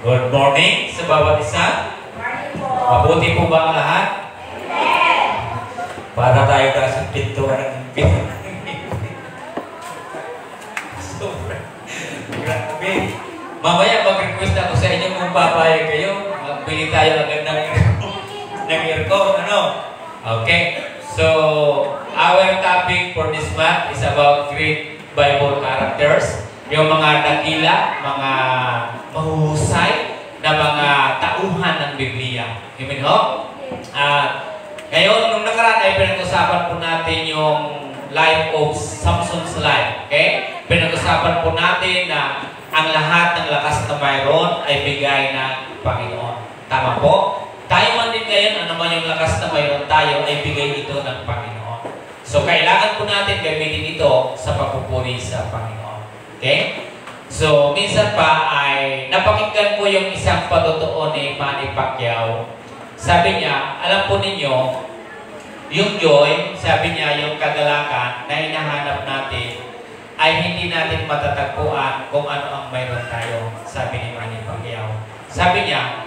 Good morning sa bawat isa. Morning po. Mabuti po ba ang lahat? Amen. Para tayo sa pintuan ng Sobrang grabe. Mamaya mag-request ako sa inyo kung papayag kayo. Magbili tayo agad ng aircon. Ano? Okay. So, our topic for this month is about Greek Bible characters. Yung mga dakila, mga mahusay na mga tauhan ng Biblia. Amen ho? Ngayon, nung nakaraan ay pinag-usapan po natin yung life of Samson's life. Okay? Pinag-usapan po natin na ang lahat ng lakas na mayroon ay bigay ng Panginoon. Tama po? Tayo man din ngayon, ano man yung lakas na mayroon tayo, ay bigay ito ng Panginoon. So, kailangan po natin gamitin ito sa pagpupuri sa Panginoon. Okay? So, minsan pa ay napakinggan ko yung isang patotoo ni Manny Pacquiao. Sabi niya, alam po ninyo, yung joy, sabi niya, yung kagalakan na hinahanap natin ay hindi natin matatagpuan kung ano ang mayroon tayo, sabi ni Manny Pacquiao. Sabi niya,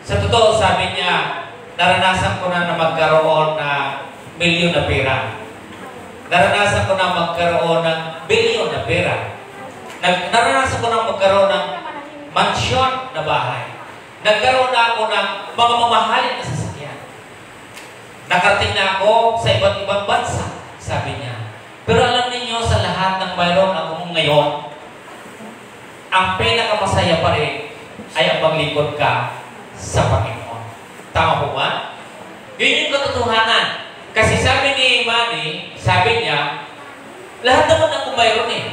sa totoo, sabi niya, naranasan ko na magkaroon na milyon na pera. Naranasan ko na magkaroon ng bilyon na pera. Naranasan ko na magkaroon ng mansyon na bahay. Nagkaroon na ako ng mga mamahalin na sasakyan. Nakarating na ako sa iba't ibang bansa, sabi niya. Pero alam niyo sa lahat ng mayroon ako ngayon, ang pinakamasaya pa rin ay ang paglingkod ka sa Panginoon. Tama po ba? Yun yung katotohanan. Kasi sabi ni Manny, sabi niya, lahat naman ako mayroon eh.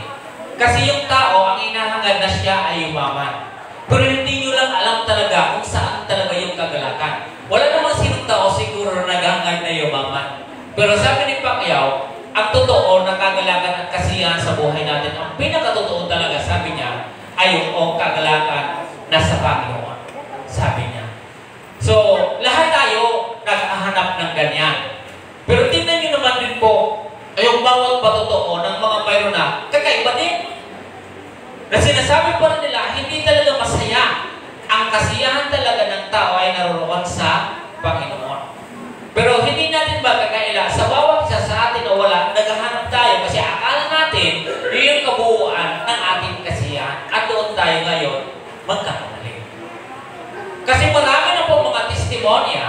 Kasi yung tao, ang hinahangad na siya ay yumaman. Pero hindi nyo lang alam talaga kung saan talaga yung kagalakan. Wala naman sinong tao siguro na naghangad na yumaman. Pero sabi ni Pacquiao, ang totoo na kagalakan at kasiyahan sa buhay natin, ang pinakatotoo talaga, sabi niya, ay yung kagalakan na sa Panginoon. Sabi niya. So, lahat tayo naghahanap ng ganyan. Pero tingnan nyo naman din po, ay yung bawat patotoo ng mga mayroon na kakaiba din. Na sinasabi pa rin nila, hindi talaga masaya. Ang kasiyahan talaga ng tao ay naroon sa Panginoon. Pero hindi natin ba kakaila, sa bawat isa sa atin o wala, naghahanap tayo kasi akala natin yun yung kabuuan ng ating kasiyahan. At doon tayo ngayon magkakamali. Kasi marami na po mga testimonya,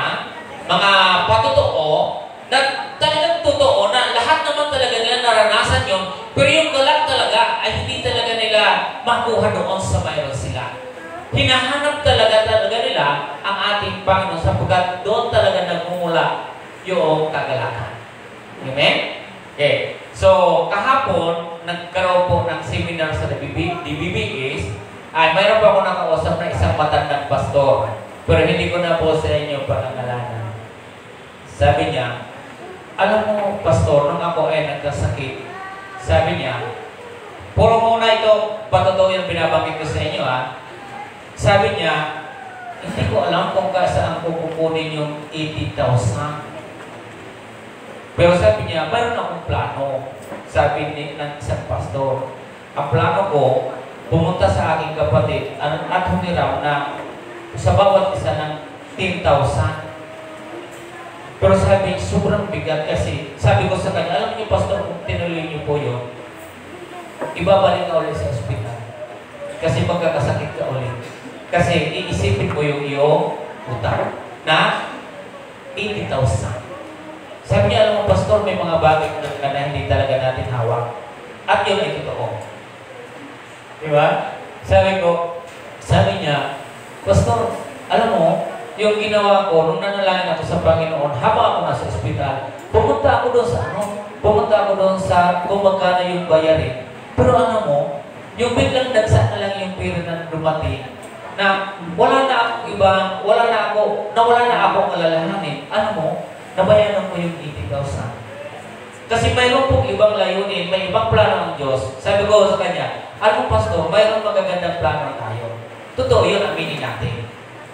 mga patotoo, na talagang totoo na lahat naman talaga nila naranasan yun, pero yung galak talaga ay hindi talaga nila makuha doon sa mayroon sila. Hinahanap talaga nila ang ating Panginoon sapagkat doon talaga nagmumula yung kagalakan. Amen? Okay. So, kahapon, nagkaroon po ng seminar sa DBBS, ay mayroon pa ako nakausap na isang matandang pastor. Pero hindi ko na po sa inyo pangangalanan. Sabi niya, alam mo, pastor, nung ako ay nagkasakit, sabi niya, puro muna ito, patotoo yung binabanggit ko sa inyo, ha? Sabi niya, hindi ko alam kung saan ko kukunin yung 80,000. Pero sabi niya, mayroon akong plano, sabi ng isang pastor. Ang plano ko, pumunta sa aking kapatid at humiram na sa bawat isa ng 10,000. Pero sabi, sobrang bigat kasi sabi ko sa kanya, alam niyo pastor, kung tinuloy niyo po yun, ibabalik ka ulit sa ospital. Kasi magkakasakit ka ulit. Kasi iisipin mo yung iyong utang na 80,000. Sabi niya, alam mo pastor, may mga bagay na hindi talaga natin hawak. At yun ay totoo. Diba? Sabi niya, pastor, alam mo, yung ginawa ko, nung nanalangin ako sa Panginoon, habang ako nasa ospital, pumunta ako doon sa kung magkano yung bayarin. Pero ano mo, yung biglang dagsa na lang yung pera na dumating, na wala na akong alalahanin. Ano mo, nabayaran ko yung 80,000. Kasi mayroon pong ibang layunin, may ibang plano ng Diyos. Sabi ko sa kanya, alam mo pastor, mayroon magagandang plano tayo. Totoo yun, aminin natin.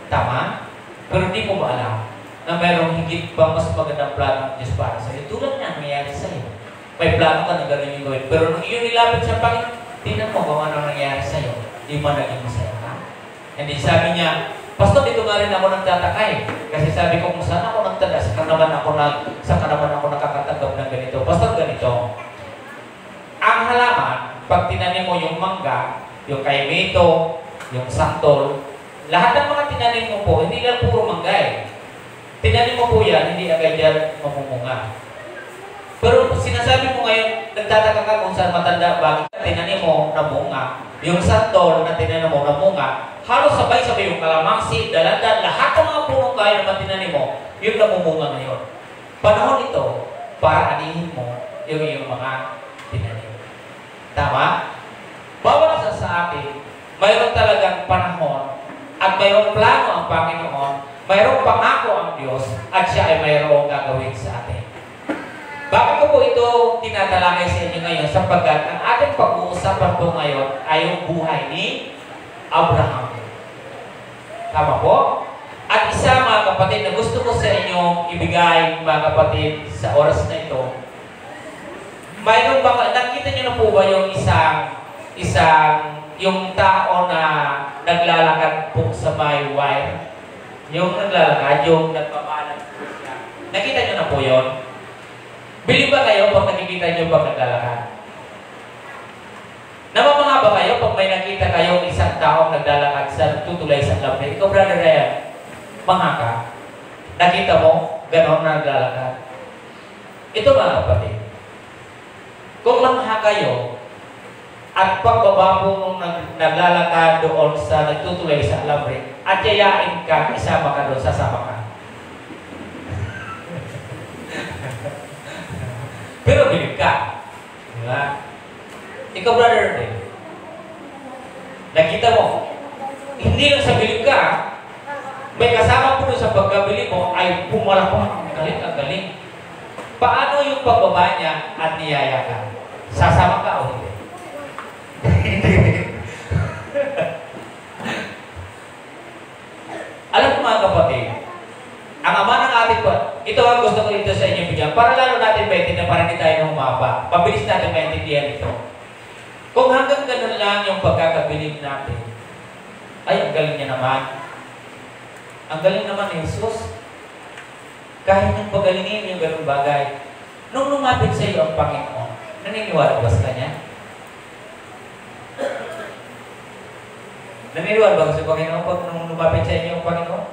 Tama? Pero hindi mo ba alam na mayroong higit pa mas magandang plano ng Diyos para sa iyo? Tulad na nangyayari sa iyo. May plano ka na gano'n yung gawin. Pero nung iyon nilapit sa Panginoon, tingnan mo kung ano nangyayari sa iyo. Di ba naging masaya ka? Hindi sabi niya, Pastor, dito nga rin ako nagtatakay. Kasi sabi ko, kung saan ako nagtanda, saan ka naman ako nakakatanggap ng ganito. Pastor, ganito. Ang halaman, pag tinanim mo yung mangga, yung kaimito, yung santol, lahat ng mga tinanim mo po, hindi lang puro mangga eh. Tinanim mo po yan, hindi agad yan mamumunga. Pero sinasabi mo ngayon, nagtataka ka kung saan matanda, bakit tinanim mo na bunga, yung santol na tinanim mo na bunga, halos sabay-sabay yung kalamansi, dalandan, lahat ng mga punong kayo na tinanim mo, yung namumunga ngayon. Panahon ito, para anihin mo yung iyong mga tinanim. Tama? Bawat isa sa atin, mayroon talagang panahon at mayroong plano ang Panginoon, mayroong pangako ang Diyos at siya ay mayroong gagawin sa atin. Bakit ko po ito tinatalakay sa inyo ngayon? Sapagkat ang ating pag-uusapan po ngayon ay yung buhay ni Abraham. Tama po? At isa mga kapatid na gusto ko sa inyo ibigay mga kapatid sa oras na ito, mayroon ba, nakita niyo na po ba yung yung tao na naglalakad po sa may wire? Yung naglalakad, yung nagpapalan po siya. Nakita niyo na po yun? Bili ba kayo pag nakikita niyo pag naglalakad? Namamanga ba kayo pag may nakita kayong isang taong naglalakad sa tutulay sa lampi? Ikaw, Brother Ryan, manga ka? Nakita mo, gano'n na naglalakad? Ito mga kapatid. Kung mangha kayo, at pagbaba po nung naglalakad doon sa nagtutulay sa lampi, at yayain ka, isama ka doon, sasama ka. Pero bilib ka. Diba? Ikaw, Brother Ray, nakita mo, hindi lang sa bilib ka, may kasama po sa pagkabilib mo ay pumalakpak. Ang galing. Paano yung pagbaba niya at niyaya ka? Sasama ka o hindi? Alam mo mga kapatid, ang ama ng ating ito ang gusto ko dito sa inyo bigyan para lalo natin maintindihan, para hindi tayo humaba. Pabilis natin maintindihan ito. Kung hanggang ganun lang yung pagkakabilib natin, ay, ang galing niya naman. Ang galing naman ni Jesus. Kahit nang pagalingin yung ganung bagay. Nung lumapit sa iyo ang Panginoon, naniniwala ba sa Kanya? Naniniwala ba sa Panginoon pag nung lumapit sa inyo ang Panginoon?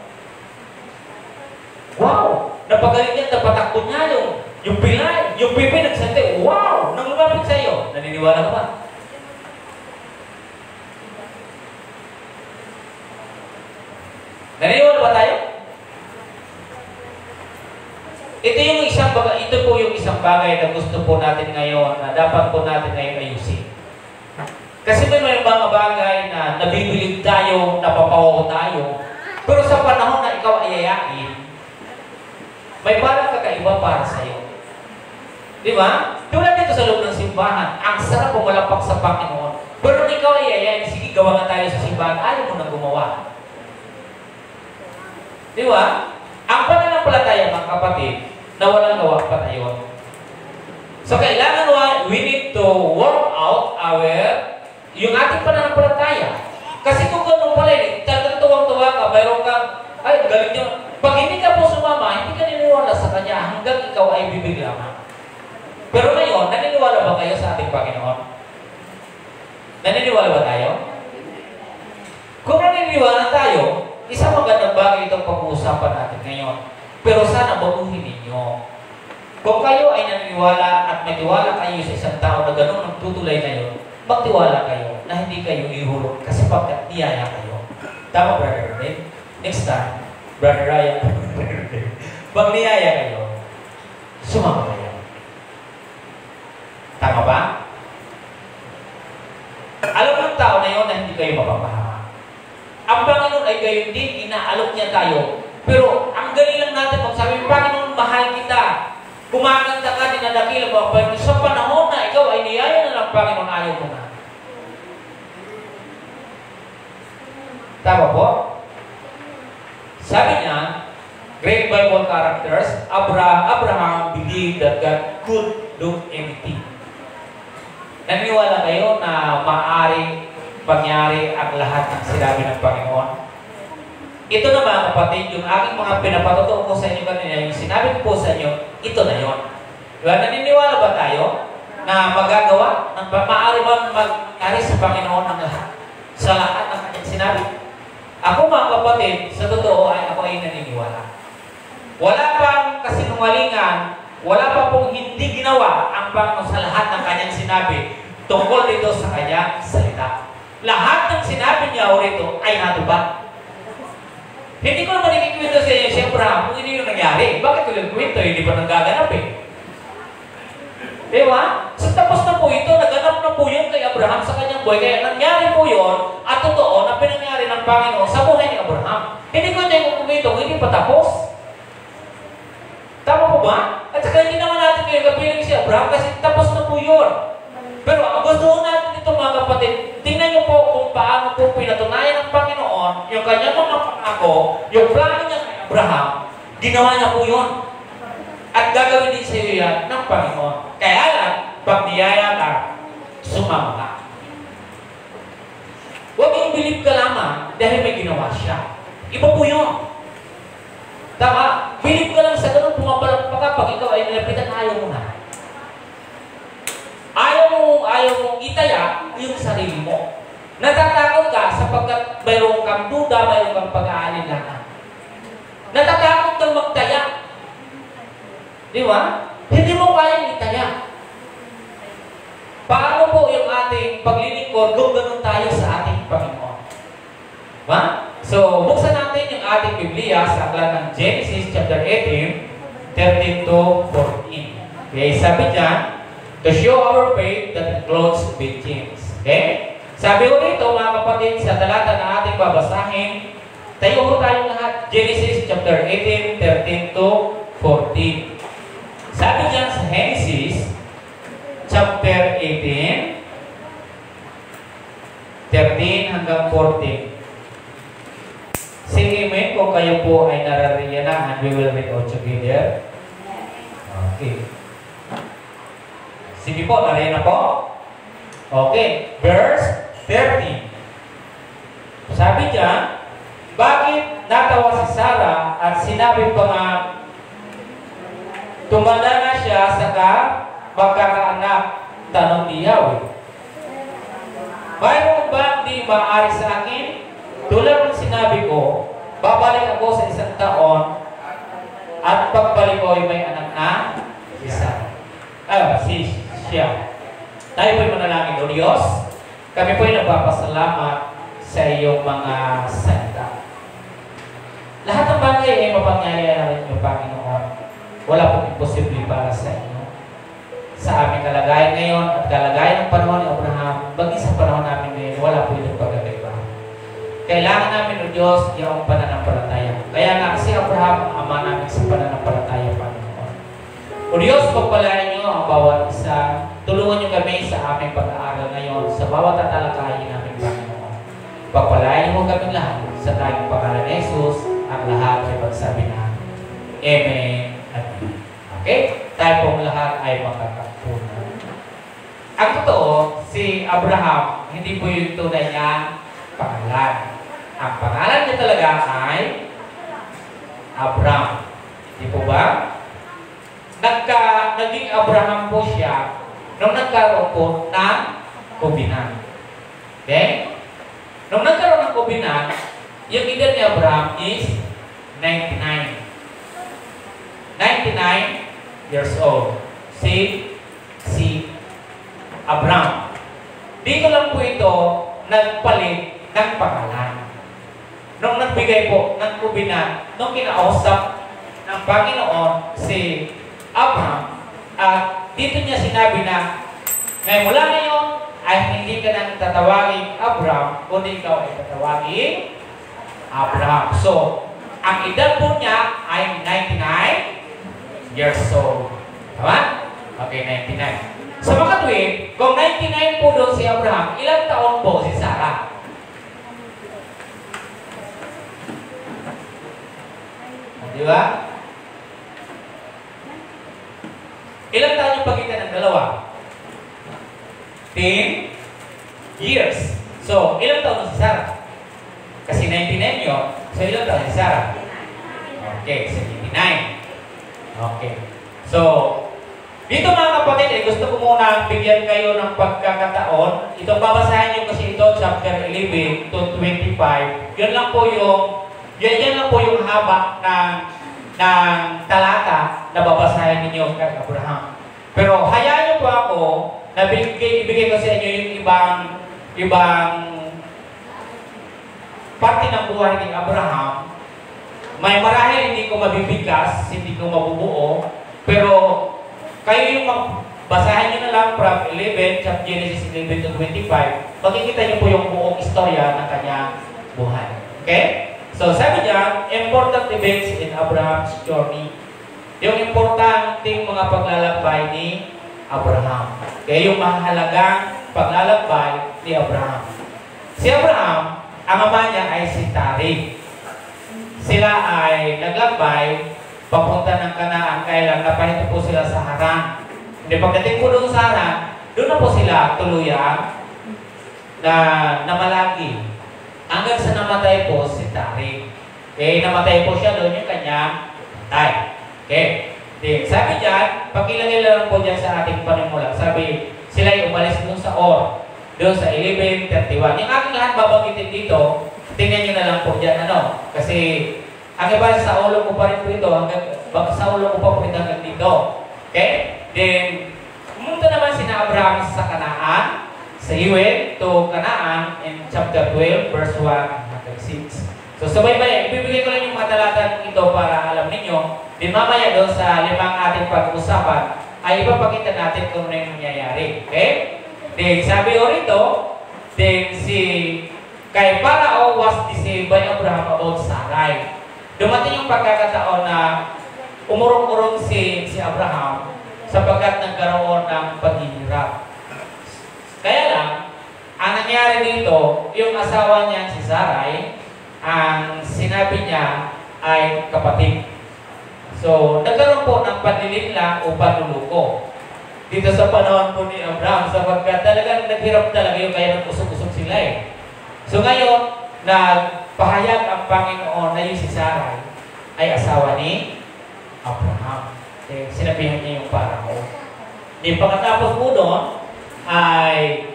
Wow! Napagaling niya, napatakbo niya yung pilay, yung pipi nagsante. Wow! Nang lumapit sa iyo, naniniwala ka ba? Naniniwala ba tayo? Ito po yung isang bagay na gusto po natin ngayon, na dapat po natin ngayon ayusin. Kasi may mga bagay na nabibilib tayo, napapawaw tayo, pero sa panahon na ikaw ay yayain, may parang kakaiba para sa iyo. Di ba? Tulad dito sa loob ng simbahan, ang sarap pumalakpak sa Panginoon. Pero kung ikaw ay yayain, sige, gawa nga tayo sa simbahan, ayaw mo na gumawa. Di ba? Ang pananampalataya, mga kapatid, na walang gawa pa tayo. So, kailangan we need to work out yung ating pananampalataya. Kasi kung gano'n pala, talagang tuwang-tuwa ka, mayroon kang, ay, galing nyo. Pag hindi ka po sumama, hindi ka niniwala sa Kanya hanggang ikaw ay bibig lamang. Pero ngayon, naniniwala ba kayo sa ating Panginoon? Naniniwala ba tayo? Kung naniniwala tayo, isang magandang bagay itong pag-uusapan natin ngayon. Pero sana baguhin ninyo. Kung kayo ay naniniwala at may tiwala kayo sa isang tao na gano'n nagtutulay na yun, magtiwala kayo na hindi kayo ihulog kasi pagkat niyaya kayo. Tama, Brother Ryan? Next time, Brother Ryan, pag niyaya kayo, sumama kayo. Tama ba? Alam ng tao na yun na hindi kayo mapapahama. Ang Panginoon ay gayon din, inaalok niya tayo. Pero ang galing lang natin magsabi, Panginoon, mahal kita. Kumaganda ka, dinadakila mo. Pero sa panahon na ikaw ay niyaya na lang, Panginoon, ayaw mo na. Tama po? Sabi niya, great Bible characters, Abraham believed that God could do anything. Naniniwala kayo na maaari pangyari ang lahat ng sinabi ng Panginoon. Ito na mga kapatid, yung aking mga pinapatutuo ko sa inyo kanina, yung sinabi ko po sa inyo, ito na yon. Diba? Naniniwala ba tayo na magagawa, maaari bang mag-ari sa Panginoon ang lahat? Sa lahat ng kanyang sinabi? Ako mga kapatid, sa totoo ay ako ay naniniwala. Wala pang kasinungalingan, wala pa pong hindi ginawa ang Panginoon sa lahat ng kanyang sinabi tungkol dito sa kanyang salita. Lahat ng sinabi niya rito ay natupad. Hindi ko naman ikikwento sa inyo si Abraham kung hindi yung nangyari. Bakit ko yung kwento? Hindi pa nagaganap eh. Diba? So tapos na po ito, naganap na po yun kay Abraham sa kanyang buhay. Kaya nangyari po yun at totoo na pinangyari ng Panginoon sa buhay ni Abraham. Hindi ko tayo kumito, hindi pa tapos. Tama po ba? At saka hindi naman natin kayo kapiling si Abraham kasi tapos na po yun. Pero ang gusto natin ito mga kapatid, tingnan niyo po kung paano po pinatunayan ng Panginoon yung kanyang mga pangako, yung plano niya kay Abraham, ginawa niya po yun. At gagawin din sa iyo yan ng Panginoon. Kaya lang, pag niyaya ka, sumama ka. Huwag yung bilib ka lamang dahil may ginawa siya. Iba po yun. Tama? Bilib ka lang sa ganun, pumapalag pa ka, pag ikaw ay nilapitan, ayaw mo na. Ayaw mong itaya yung sarili mo. Natatakot ka sapagkat mayroong kang duda, mayroong kang pag-aalinlangan. Natatakot kang magtaya. Di ba? Hindi mo kayang itaya. Paano po yung ating paglilingkod kung ganun tayo sa ating Panginoon? Diba? So, buksan natin yung ating Biblia sa aklat ng Genesis chapter 18, 13 to 14. Okay, sabi dyan, to show our faith that includes obedience. Okay? Sabi ko dito, mga kapatid, sa talata na ating babasahin, tayo ko tayong lahat, Genesis chapter 18, 13 to 14. Sabi dyan sa Genesis chapter 18, 13 hanggang 14. Say amen kung kayo po ay narariyan na and we will read all together. Okay. Sige po, nariyan na po? Okay. Verse 13. Sabi niya, bakit natawa si Sarah at sinabi pa nga, tumanda na siya saka magkakaanak, tanong ni Yahweh. Mayroon ba hindi maaari sa akin? Tulad ng sinabi ko, babalik ako sa isang taon at pagbalik ko ay may anak na isa. Siya. Tayo po'y manalangin, O Diyos. Kami po'y nagpapasalamat sa iyong mga salita. Lahat ng bagay ay mapangyayari niyo, Panginoon. Wala pong imposible para sa inyo. Sa aming kalagayan ngayon at kalagayan ng panahon ni Abraham, bagay sa panahon namin ngayon, wala po itong pagkakaiba. Kailangan namin, O Diyos, yung pananampalataya. Kaya nga si Abraham, ang ama namin sa pananampalataya, Panginoon. O Diyos, pagpalain niyo ang bawat isa. Tulungan niyo kami sa aming pag-aaral ngayon, sa bawat tatalakayin namin, Panginoon. Pagpalain niyo kami lahat sa tayong pangalan ni Jesus, ang lahat ay pagsabi na Amen. Okay? Tayo pong lahat ay makakapunan. Ang totoo, si Abraham, hindi po yung tunay niya pangalan. Ang pangalan niya talaga ay Abraham. Di po ba? Naging Abraham po siya nung nagkaroon po ng kubinan. Okay? Nung nagkaroon ng kubinan, yung edad ni Abraham is 99. 99 years old. Si Abraham. Dito lang po ito nagpalit ng pangalan. Nung nagbigay po ng kubinan, nung kinausap ng Panginoon si Abraham, at dito niya sinabi na, ngayon mula ngayon ay hindi ka nang tatawagin Abraham, kundi ikaw ay tatawagin Abraham. So, ang edad po niya ay 99 years old. Tama? Okay, 99. Sa makatwid, kung 99 po doon si Abraham, ilang taon po si Sarah? Di ba? Ilang taon yung pagitan ng dalawa? 10 years. So, ilang taon na si Sarah? Kasi 99 yun. So, ilang taon si Sarah? Okay, 79. Okay. So, dito mga kapatid, gusto ko muna bigyan kayo ng pagkakataon. Itong babasahin nyo kasi ito, chapter 11 to 25. Yan lang po yung haba ng talata na babasahin ninyo kay Abraham. Pero hayaan nyo po ako na ibigay ko sa inyo yung ibang parte ng buhay ni Abraham. May marahil hindi ko mabibigkas, hindi ko mabubuo, pero kayo yung basahin nyo na lang from 11, chapter Genesis 11 to 25, makikita nyo po yung buong istorya ng kanyang buhay. Okay? So sabi niya, important events in Abraham's journey. Yung importanteng mga paglalakbay ni Abraham. Kaya yung mahalagang paglalakbay ni Abraham. Si Abraham, ang ama niya ay si Tari. Sila ay naglakbay papunta ng Kanaan, kaya lang napahinto po sila sa Haran. Hindi pagdating po doon sa Haran, doon na po sila tuluyan na namalagi. Hanggang sa namatay po si Tari. Okay, namatay po siya doon yung kanyang tay. Okay. Then, sabi dyan, pagkilagay lang po dyan sa ating panimula. Sabi, sila ay umalis doon sa Or. Doon sa 11:31. Yung aking lahat babanggitin dito, tingnan nyo na lang po dyan, kasi ang iba sa ulo ko pa rin po ito, sa ulo ko pa po ito hanggang dito. Okay? Then, pumunta naman si Abraham sa Kanaan, sa Hiwen to Kanaan in chapter 12, verse 1 hanggang 6. So, sabay-bay, ibibigay ko lang yung mga talata ito para alam ninyo. Then, mamaya doon sa limang ating pag-usapan, ay ipapakita natin kung ano yung nangyayari. Okay? Then, sabi ko rito, then kay Parao was deceived by Abraham about Sarai. Dumating yung pagkakataon na umurong-urong si Abraham sapagkat nagkaroon ng paghihirap. Kaya lang, ang nangyari dito, yung asawa niya si Sarai, ang sinabi niya ay kapatid. So, nagkaroon po ng panlilinlang o panluluko dito sa panahon po ni Abraham sapagkat talagang naghirap talaga yung kaya nag-usog-usog sila eh. So ngayon, nagpahayag ang Panginoon na yung si Sarai ay asawa ni Abraham. Eh, sinabihan niya yung Parao. Di pagkatapos po doon, ay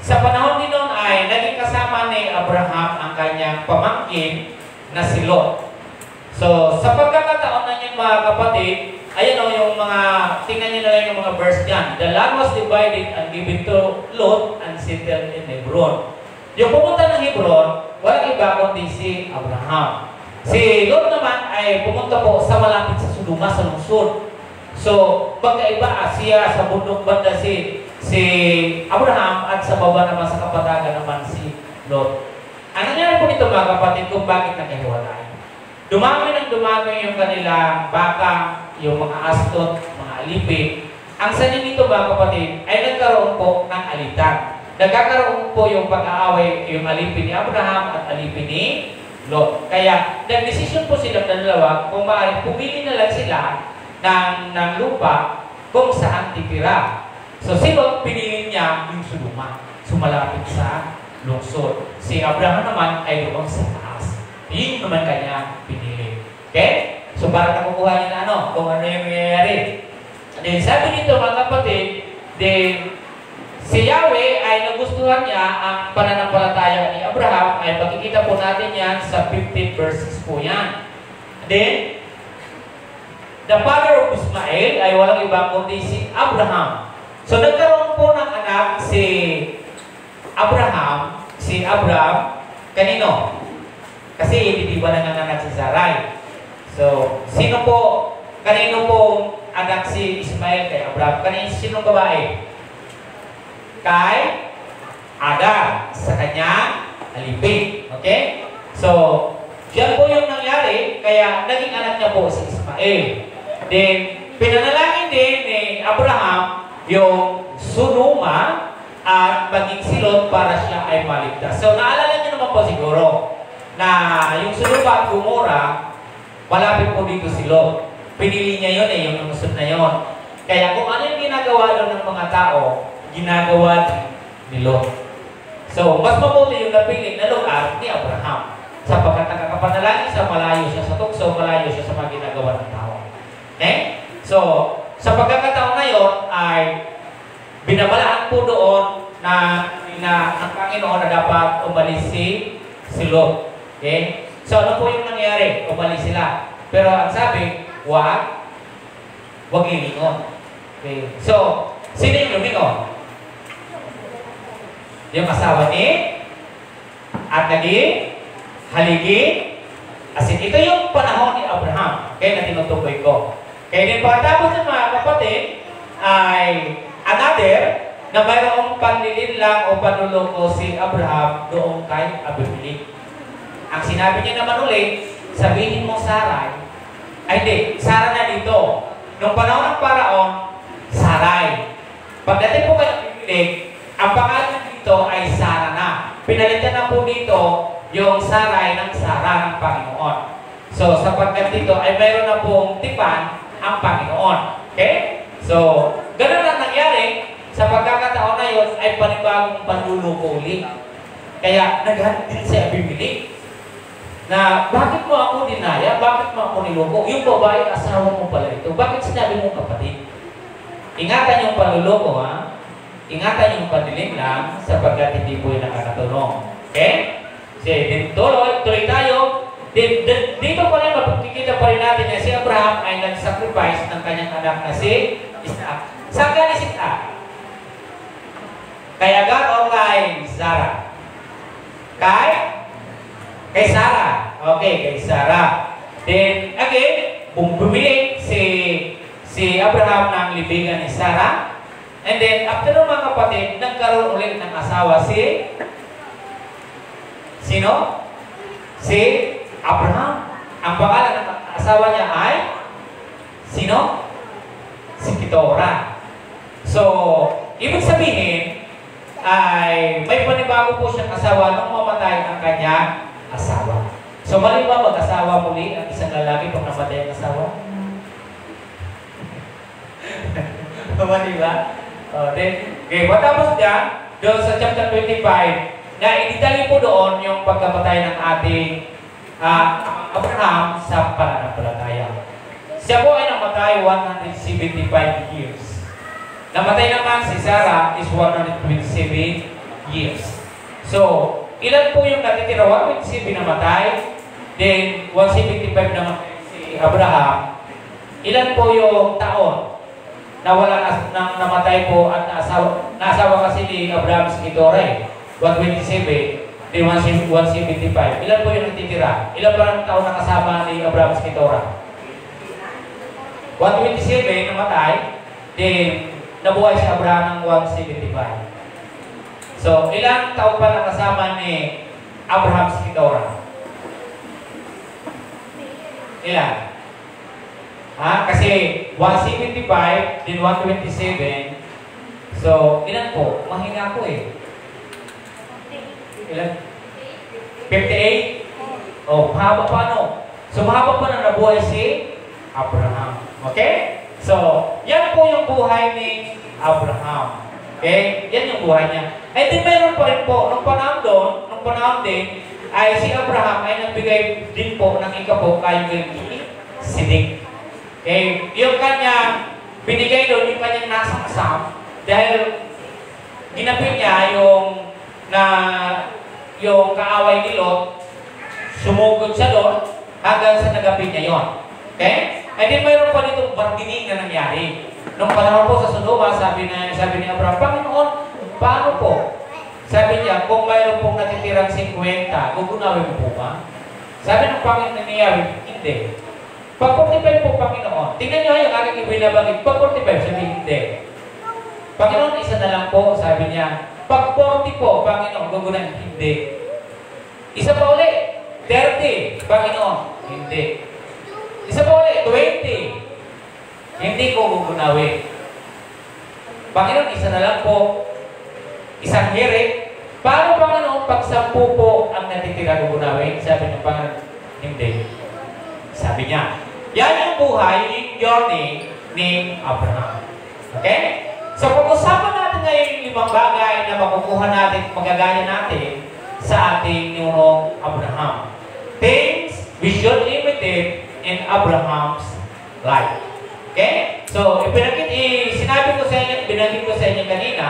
sa panahon din noon ay naging kasama ni Abraham ang kanyang pamangkin na si Lot. So, sa pagkakataon na niyan mga kapatid, ayan o yung mga, tingnan niyo na lang yung mga verse dyan. The land was divided and given to Lot and settled in Hebron. Yung pumunta ng Hebron, walang iba kundi si Abraham. Si Lot naman ay pumunta po sa malapit sa Sodoma, sa lungsod. So, magkaiba siya sa bundok banda si Abraham at sa baba naman sa kapatagan naman si Lot. Ang nangyari po nito mga kapatid kung bakit nagkahiwalay? Dumami ng dumami yung kanilang baka, yung mga astot, mga alipin. Ang sanin nito mga kapatid ay nagkaroon po ng alitan. Nagkakaroon po yung pag-aaway, yung alipin ni Abraham at alipin ni Lot. Kaya, nag-desisyon po silang dalawa kung maaaring pumili na lang sila ng lupa kung saan titira. So, si Lot, pinili niya yung Sodoma. Sumalapit sa lungsod. Si Abraham naman ay doon sa taas. Yun naman kanya pinili. Okay? So, para nakukuha niya na kung ano yung nangyayari. Then, sabi nito mga kapatid, then, si Yahweh ay nagustuhan niya ang pananampalataya ni Abraham, ay makikita po natin yan sa 15 verses po yan. Then, the father of Ismael ay walang ibang kundi si Abraham. So, nagkaroon po ng anak si Abraham, kanino? Kasi hindi ba nanganganak si Sarai? So, kanino po anak si Ismael kay Abraham? Sino babae? Kay Agar, sa kanyang alipin. Okay? So, yan po yung nangyari, kaya naging anak niya po si Ismael. Then, pinanalangin din ni Abraham yung Sodoma at maging si Lot para siya ay maligtas. So, naalala niyo naman po siguro na yung Sodoma at Gomora, malapit po dito si Lot. Pinili niya yun yung lungsod na yun. Kaya kung ano yung ginagawa doon ng mga tao, ginagawa ni Lot. So, mas mabuti yung napili na lugar ni Abraham. Sapagkat nakakapanalangin sa malayo siya sa tukso, malayo siya sa mga ginagawa ng tao. Okay? So, sa pagkakataon na yun ay binabalaan po doon na ang Panginoon na dapat umalis si Lot. Okay? So, ano po yung nangyari? Umalis sila. Pero ang sabi, wag lilingon. Okay? So, sino yung lumingon? Yung asawa ni at naging haligi. As in, ito yung panahon ni Abraham. Okay, na tinutukoy ko. Kaya din pagkatapos ng mga kapatid ay another na mayroong panlilinlang o panluloko si Abraham doon kay Abimelech. Ang sinabi niya naman ulit, sabihin mo Sarai, ay hindi, Sarah na dito. Nung panahon ng Paraon, Sarai. Pagdating po kay Abimelech, ang pangalan dito ay Sarah na. Pinalitan na po dito yung Sarai ng Sarah ng Panginoon. So, sapagkat dito ay mayroon na pong tipan ang Panginoon. Okay? So, ganun ang nangyari. Sa pagkakataon na yun ay panibagong panluloko ulit. Kaya, naghanap din si Abimelech na bakit mo ako dinaya? Bakit mo ako niloko? Yung babae, asawa mo pala ito. Bakit sinabi mo kapatid? Ingatan yung panluloko, ha? Ingatan yung padilim lang sapagkat hindi po yung nakakatulong. Okay? Sige, tuloy tayo. Dito pa rin mapagkikita pa rin natin na si Abraham ay nag-sacrifice ng kanyang anak na si Isaac. Saan ka ni si Isaac? Kay Agar o kay Sarah? Kay Sarah. Okay, kay Sarah. Then, again, bumili si Abraham ng libigan ni Sarah. And then, after ng mga kapatid, nagkaroon ulit ng asawa sino? Si Abraham. Ang pangalan ng asawa niya ay sino? Si Keturah. So, ibig sabihin ay may panibago po siyang asawa nung mamatay ang kanyang asawa. So, mali ba mag-asawa muli ang isang lalaki pag namatay ang asawa? Mali ba? Okay, matapos dyan, doon sa chapter 25, na initali po doon yung pagkamatay ng ating Abraham sa pananampalataya. Siya po ay namatay 175 years. Namatay naman si Sarah is 127 years. So, ilan po yung natitira? 127 namatay, then 175 namatay si Abraham. Ilan po yung taon na wala nang namatay po at naasawa kasi ni Abraham si Keturah? 127, then 175. Ilan po yung natitira? Ilan ba ang taon na kasama ni Abraham si Keturah? 127 namatay, then nabuhay si Abraham ng 175. So, ilang taon pa nakasama ni Abraham si Keturah? Ilan? Kasi 175, then 127. So, ilan po? Mahina po eh. Ilan? 58? Oh, mahaba pa no? So, mahaba pa na nabuhay si Abraham. Okay? So, yan po yung buhay ni Abraham. Okay? Yan yung buhay niya. And then, mayroon pa rin po, nung panahon din, ay si Abraham ay nagbigay din po ng ikapo kay Melchizedek. Okay? Yung kanya, binigay doon yung kanyang nasang-asam dahil ginapit niya yung kaaway ni Lot, sumugod siya doon hanggang sa nagapit niya yon. Okay? And then mayroon pa ditong bargaining na nangyari. Nung panahon po sa Sodoma, sabi ni Abraham, Panginoon, paano po? Sabi niya, kung mayroon pong natitirang 50, gugunawin mo po ba? Sabi ng Panginoon niya, hindi. Pag 45 po, Panginoon, tingnan niyo yung aking ibinabangit, pag 45, sabi hindi. Panginoon, isa na lang po, sabi niya, pag 40 po, Panginoon, gugunan, hindi. Isa pa ulit, 30, Panginoon, hindi. Isa pa ulit, 20, hindi ko gugunawin. Panginoon, isa na lang po, isang hirit. Paano, Panginoon, pag 10 po ang natitira gugunawin? Sabi ng Panginoon, hindi. Sabi niya, yan yung buhay, yung journey ni Abraham. Okay? So, pag-usapan natin natin ngayon yung 5 bagay na makukuha natin, magagaya natin sa ating niyong Abraham. Things we should imitate in Abraham's life. Okay? So, sinabi ko sa inyo, binanggit ko sa inyo kanina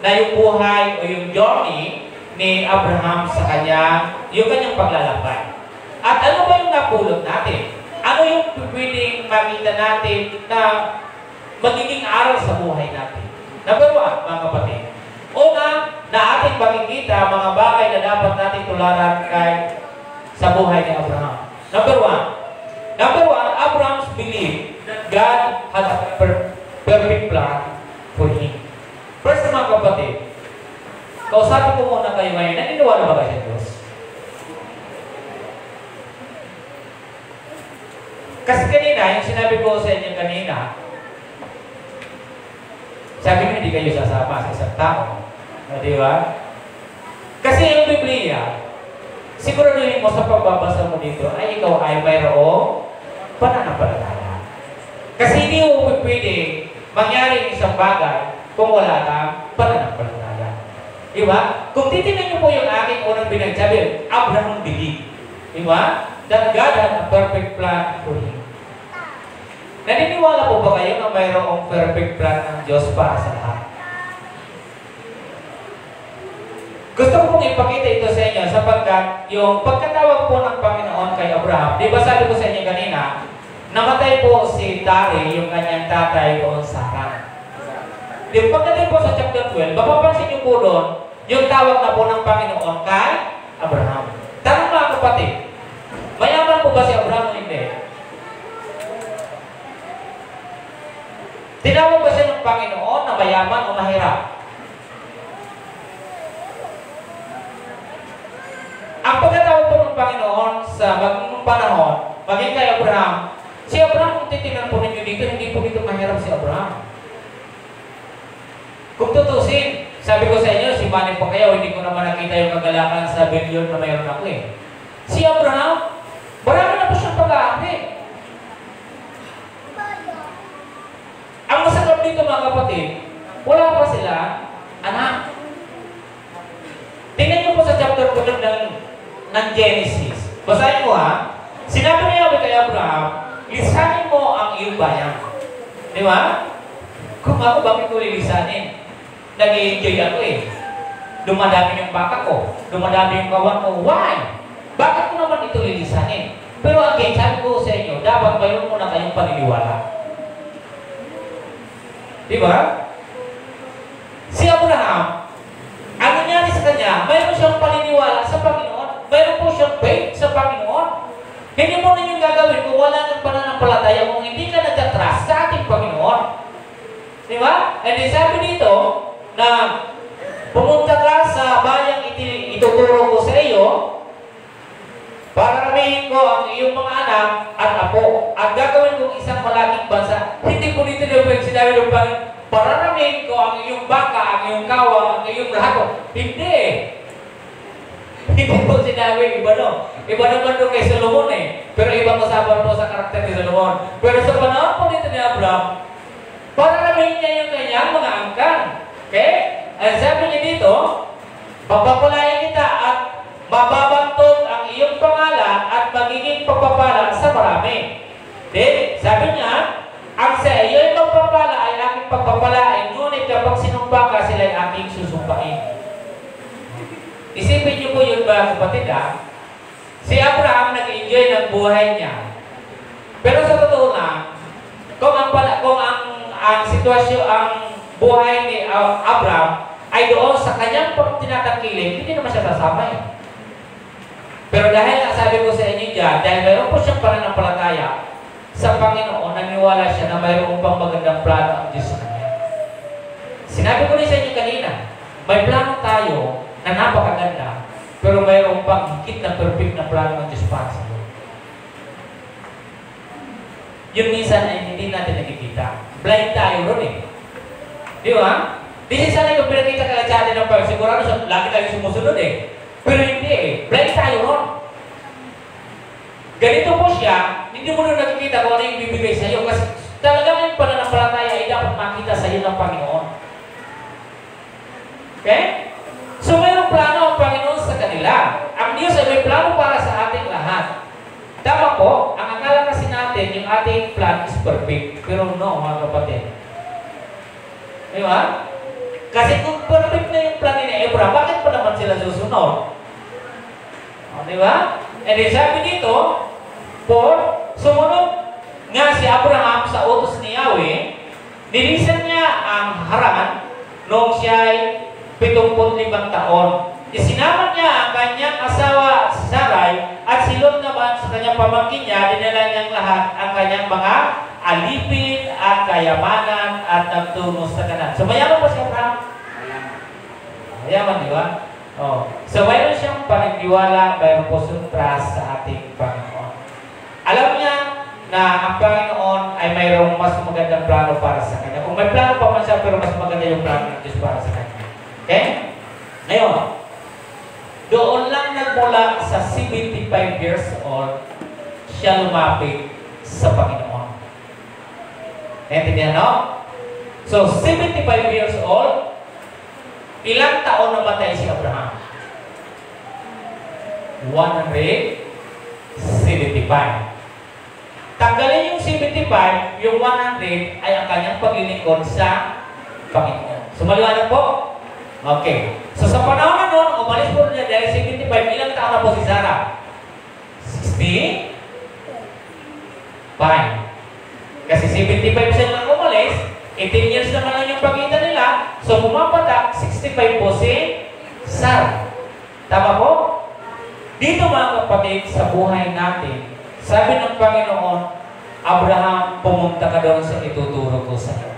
na yung buhay o yung journey ni Abraham sa yung kanyang paglalakbay. At ano ba yung napulot natin? Ano yung pwedeng makita natin na magiging aral sa buhay natin? Number 1, mga kapatid. Una, na ating makikita mga bagay na dapat natin tularan sa buhay ni Abraham. Number 1, Abraham's belief that God had a perfect plan for him. First, mga kapatid, kausapin ko muna kayo ngayon, naniniwala ba kayo sa Diyos? Kasi kanina, yung sinabi ko sa inyo kanina, sabi ko hindi kayo sasama sa isang tao. Di ba? Kasi yung Biblia, siguraduhin mo sa pagbabasa mo dito, ay ikaw ay mayroong pananampalataya. Kasi hindi mo pwede mangyari isang bagay kung wala kang pananampalataya. Di ba? Kung titignan niyo po yung aking unang binagsabi, Abraham believed. Di ba? That God had a perfect plan for him. Naniniwala po ba kayo na mayroong perfect plan ng Diyos para sa lahat? Gusto ko pong ipakita ito sa inyo sapagkat yung pagkatawag po ng Panginoon kay Abraham, di ba sabi ko sa inyo kanina, namatay po si Tari, yung kanyang tatay doon sa Haran. Di ba pagdating po sa chapter 12, mapapansin niyo po doon, yung tawag na po ng Panginoon kay Abraham. Tanong mga kapatid, mayaman po ba si Abraham o hindi? Tinawag ba siya ng Panginoon na mayaman o mahirap? Ang pagkatawag po ng Panginoon sa maging panahon, maging kay Abraham, si Abraham, kung titignan po ninyo dito, hindi po dito mahirap si Abraham. Kung tutusin, sabi ko sa inyo, si Manny po kayo, hindi ko naman nakita yung kagalakan sa bilyon na mayroon ako eh. Si Abraham, marami na po siyang pag-aari. Ang masarap dito mga kapatid, wala pa sila anak. Tingnan niyo po sa chapter 2 ng Genesis. Basahin mo ha. Sinabi niya kay Abraham, lisanin mo ang iyong bayan. Di ba? Kung ako, bakit ko lilisanin? Nag-i-enjoy ako eh. Dumadami yung baka ko. Dumadami yung kawan ko. Why? Bakit ko naman ito lilisanin? Pero again, sabi ko sa inyo, dapat mayroon muna kayong paniniwala. Diba? Si Abraham, ang nangyari sa kanya, mayroon siyang paniniwala sa Panginoon. Mayroon po siyang faith sa Panginoon. Hindi mo na yung gagawin kung wala ng pananampalataya, kung hindi ka nagtatrust sa ating Panginoon. Diba? And then sabi dito, na pumunta ka sa bayang ituturo ko sa iyo, para ramihin ko ang iyong mga anak at apo, at gagawin kong isang malaking bansa. Hindi po dito na yung sinabi ng Panginoon, pararamihin ko ang iyong baka, ang iyong kawang, ang iyong lahat. Hindi. Hindi po sinabi, iba no. Iba naman doon kay Solomon eh. Pero ibang usapan po sa karakter ni Solomon. Pero sa panahon po dito ni Abraham, pararamihin niya yung kanyang mga angkan. Okay? At sabi niya dito, papapalain kita at mababantog ang iyong pangalan at magiging pagpapala sa marami. Then, sabi niya, ang sa iyo ay magpapala ay aking pagpapalain, ngunit kapag sinumpa ka, sila ay aking susumpain. Isipin niyo po yun ba, kapatid ha? Si Abraham nag-enjoy ng buhay niya. Pero sa totoo na, kung ang sitwasyon, ang buhay ni Abraham ay doon sa kanyang tinatangkilik, hindi naman siya sasama eh. Pero dahil sabi ko sa inyo dyan, dahil mayroon po siyang pananampalataya sa Panginoon, naniwala siya na mayroon pang magandang plano ang Diyos sa kanya. Sinabi ko rin sa inyo kanina, may plano tayo na napakaganda, pero mayroon pang higit na perfect na plano ng Diyos para sa iyo. Yun minsan ay hindi natin nakikita. Blind tayo ron eh. Di ba? Di sana yung pinakita ka sa atin ng pag sigurado siya, lagi tayo sumusunod eh. Pero hindi eh. Blind tayo ron. Ganito po siya, hindi mo na nakikita kung ano yung bibigay sa iyo kasi talagang yung pananampalataya ay dapat makita sa iyo ng Panginoon. Okay? So mayroong plano ang Panginoon sa kanila. Ang Diyos ay may plano para sa ating lahat. Tama po, ang akala kasi natin, yung ating plan is perfect. Pero no, mga kapatid. Di ba? Kasi kung perfect na yung plan ni Abraham, bakit pa naman sila susunod? O, di ba? And then sabi dito, sumunod nga si Abraham sa utos ni Yahweh, nilisan niya ang Haran noong siya ay 75 taon. Isinama niya ang kanyang asawa si Sarai at si Lot naman sa kanyang pamangkin niya, dinala niyang lahat ang kanyang mga alipin at kayamanan at nagtungo sa kanan. So mayaman pa si Abraham? Mayaman, di ba? Oh. So mayroon siyang paniniwala, mayroon po suntras sa ating Panginoon. Alam niya na ang Panginoon ay mayroong mas magandang plano para sa kanya. Kung may plano pa man siya, pero mas maganda yung plano ng Diyos para sa kanya. Okay? Ngayon, doon lang nagmula sa 75 years old, siya lumapit sa Panginoon. Naintindihan, no? So, 75 years old, ilang taon namatay si Abraham? 175. Tanggalin yung 75, yung 100 ay ang kanyang paglilingkod sa Panginoon. So, maliwanag po? Okay. So, sa panahon na noon, umalis po niya dahil 75, ilang taon na po si Sarah? 65. Kasi 75 siya lang umalis, 18 years naman lang yung pagitan nila, so pumapatak, 65 po si Sarah. Tama po? Dito mga kapatid, sa buhay natin, sabi ng Panginoon, Abraham, pumunta ka doon sa ituturo ko sa iyo.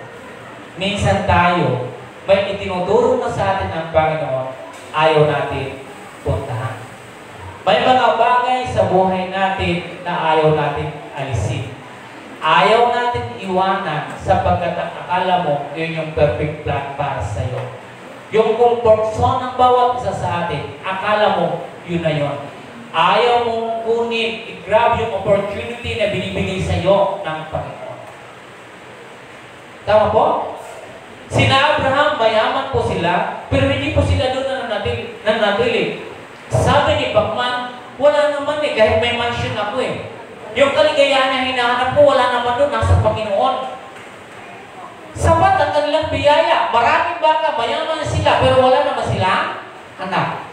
Minsan tayo, may itinuturo na sa atin ang Panginoon, ayaw natin puntahan. May mga bagay sa buhay natin na ayaw natin alisin. Ayaw natin iwanan sapagkat akala mo yun yung perfect plan para sa iyo. Yung comfort zone ng bawat isa sa atin, akala mo yun na yun. Ayaw mong kunin, i-grab yung opportunity na binibigay sa iyo ng Panginoon. Tama po? Sina Abraham, mayaman po sila, pero hindi po sila doon nanatili. Sabi ni Bachman, wala naman kahit may mansion ako Yung kaligayahan na hinahanap ko, wala naman doon, nasa Panginoon. Sapat ang kanilang biyaya. Maraming baka, mayaman sila, pero wala naman sila anak.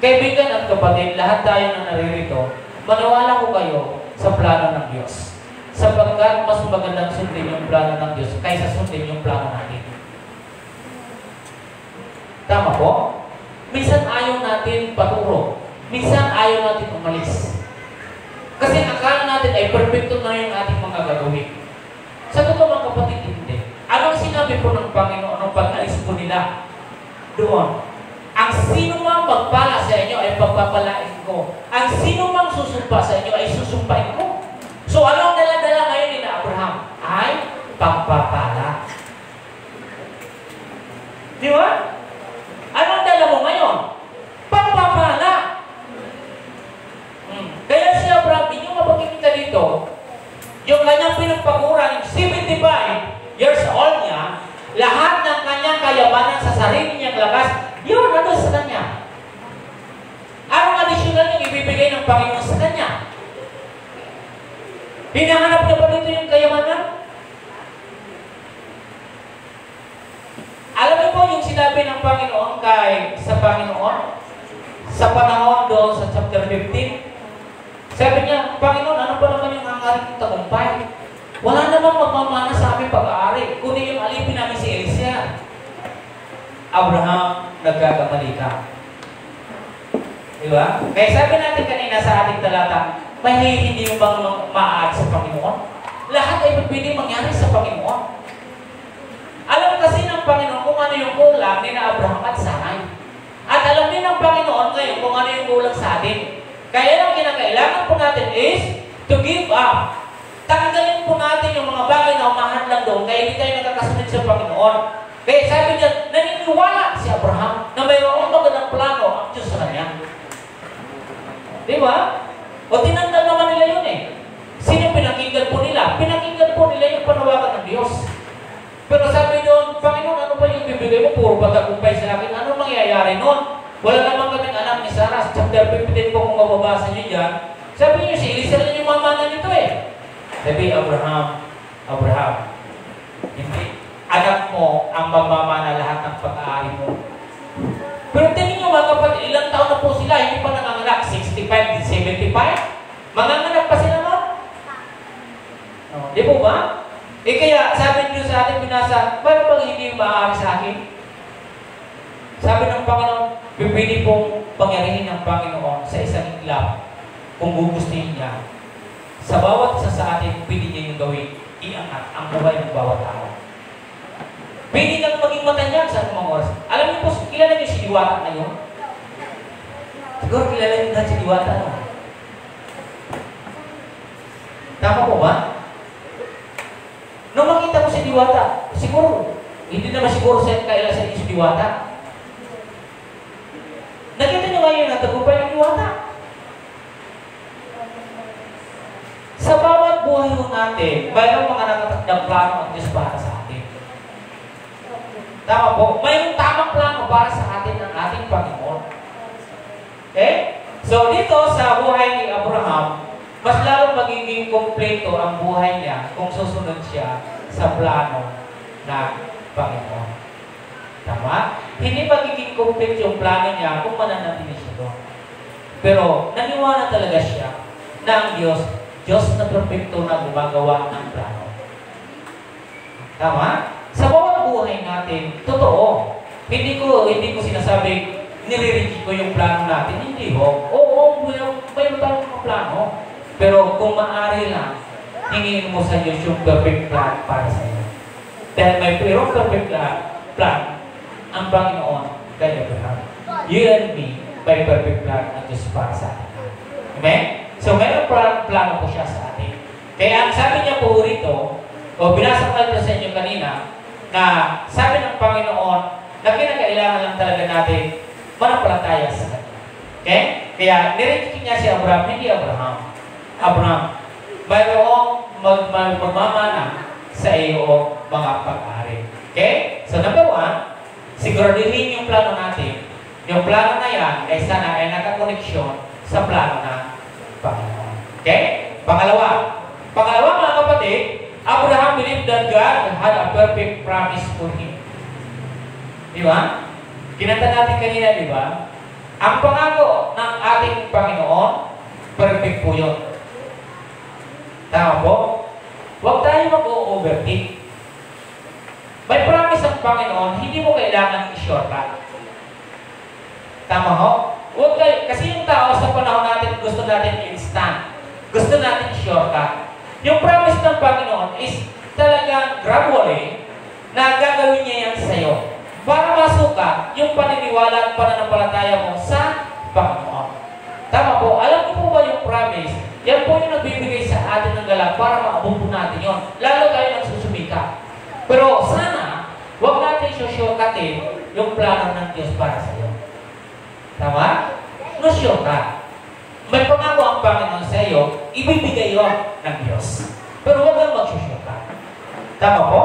Kaibigan at kapatid, lahat tayo na naririto, maniwala ko kayo sa plano ng Diyos. Sapagkat mas magandang sundin yung plano ng Diyos kaysa sundin yung plano natin. Tama po? Minsan ayaw natin paturo. Minsan ayaw natin umalis. Kasi akala natin ay perfecto na yung ating mga gagawin. Sa totoo mga kapatid, hindi. Anong sinabi po ng Panginoon nung pag-alis po nila? Doon. Ang sino mang magpala sa inyo ay pagpapalain ko. Ang sino mang susumpa sa inyo ay susumpain ko. So anong dala-dala ngayon ni Abraham? Ay pagpapala. Di ba? Anong dala mo ngayon? Pagpapala. Kaya si Abraham, hindi nyo mapagkikita dito, yung kanyang pinagpakuran, 75 years old niya, lahat ng kanyang kayamanan sa sarili niyang lakas, yun, ano sa kanya? Anong additional yung ibibigay ng Panginoon sa kanya? Hinahanap niya pa dito yung kayamanan? Alam niyo po yung sinabi ng Panginoon sa Panginoon, sa panahon doon sa chapter 15, sabi niya, Panginoon, ano pa naman yung hangarin ng tagumpay? Wala namang magmamana sa aming pag-aari, kundi yung alipin namin si Elisha. Abraham, nagkakamali ka. Diba? Kaya sabi natin kanina sa ating talata, may hindi mo bang ma-add sa Panginoon? Lahat ay pwede mangyari sa Panginoon. Alam kasi ng Panginoon kung ano yung kulang ni na Abraham at Sarai. At alam din ng Panginoon ngayon kung ano yung kulang sa atin. Kaya ang kinakailangan po natin is to give up. Tanggalin po natin yung mga bagay na umahan lang doon kaya hindi tayo nakakasunod sa Panginoon. Kaya sabi niya, naniniwala si Abraham na mayroong magandang plano ang Diyos sa kanya. Di ba? O tinandaan naman nila yun Sino pinakinggan po nila? Pinakinggan po nila yung panawagan ng Diyos. Pero sabi doon, puro pagkakumpay sa akin, ano mangyayari nun? Wala naman kaming anak ni Sarah. Sa chapter 15 po kung mababasa niyo dyan, sabi niyo, si Eliezer na yung mamana nito eh. Sabi, Abraham, hindi. Anak mo ang magmamana lahat ng pag-aari mo. Pero tingin nyo mga kapatid, ilang taon na po sila, hindi pa nanganganak, 65, 75? Manganganak pa sila mo? Di po ba? Eh kaya, sabi niyo sa ating binasa, bakit pag hindi maaari sa akin? Sabi ng Panginoon, pipili pong pangyarihin ng Panginoon sa isang iglap kung gugustuhin niya. Sa bawat isa sa atin, pwede niya yung gawin, iangat ang buhay ng bawat tao. Pwede kang maging matanyag sa mga oras. Alam niyo po, kilala niyo si Diwata ngayon? Siguro kilala niyo dahil si Diwata, no? Tama po ba? Nung makita mo si Diwata, siguro, hindi naman siguro sa kailan sa si Diwata. Nakita niyo ngayon na tagumpay ng Diwata. Sa bawat buhay natin, mayroong mga nakatakdang plano ang Diyos para sa atin. Tama po, mayroong tamang plano para sa atin ng ating Panginoon. Okay? So dito sa buhay ni Abraham, mas lalong magiging kompleto ang buhay niya kung susunod siya sa plano ng Panginoon. Tama? Hindi magiging kompleto yung plano niya kung mananatili siya doon. Pero naniwala talaga siya na ang Diyos na perfecto na gumagawa ng plano. Tama? Sa bawat buhay natin, totoo. Hindi ko sinasabi, nire-reject ko yung plano natin. Hindi ho. Oo, mayroon tayong mga plano. Pero kung maaari lang, hingin mo sa Diyos yung perfect plan para sa iyo. Dahil may perfect plan ang Panginoon kay Abraham. You and me, may perfect plan ang Diyos para sa atin. Amen? So, mayroong plano po siya sa atin. Kaya ang sabi niya po rito, o binasa ko natin sa inyo kanina, na sabi ng Panginoon na kinakailangan lang talaga natin manampalataya sa Kanya. Okay? Kaya nireject niya si Abraham, hindi Abraham. Mayroong magmamana sa iyo mga pag-ari. Okay? So number 1, siguraduhin yung plano natin. Yung plano na yan ay sana ay nakakoneksyon sa plano ng Panginoon. Okay? Pangalawa mga kapatid, Abraham believed that God had a perfect promise for him. Di ba? Kinanta natin kanina, di ba? Ang pangako ng ating Panginoon, perfect po yun. Tama po? Huwag tayo mag-overthink. May promise ang Panginoon, hindi mo kailangan i-shortcut. Tama ho? Huwag tayo, kasi yung tao sa panahon natin, gusto natin instant. Gusto natin shortcut. Yung promise ng Panginoon is talagang gradually na gagawin niya yan sa iyo para masuka yung paniniwala at pananampalataya mo sa Panginoon. Tama po, alam niyo po ba yung promise? Yan po yung nagbibigay sa atin ng galak para maabot natin yun. Lalo tayo nagsusumika. Pero sana, huwag natin shortcutin yung plano ng Diyos para sa iyo. Tama? No shortcut. May pangako ang Panginoon sa iyo, ibibigay yun ng Diyos. Pero huwag kang mag-shortcut. Tama po?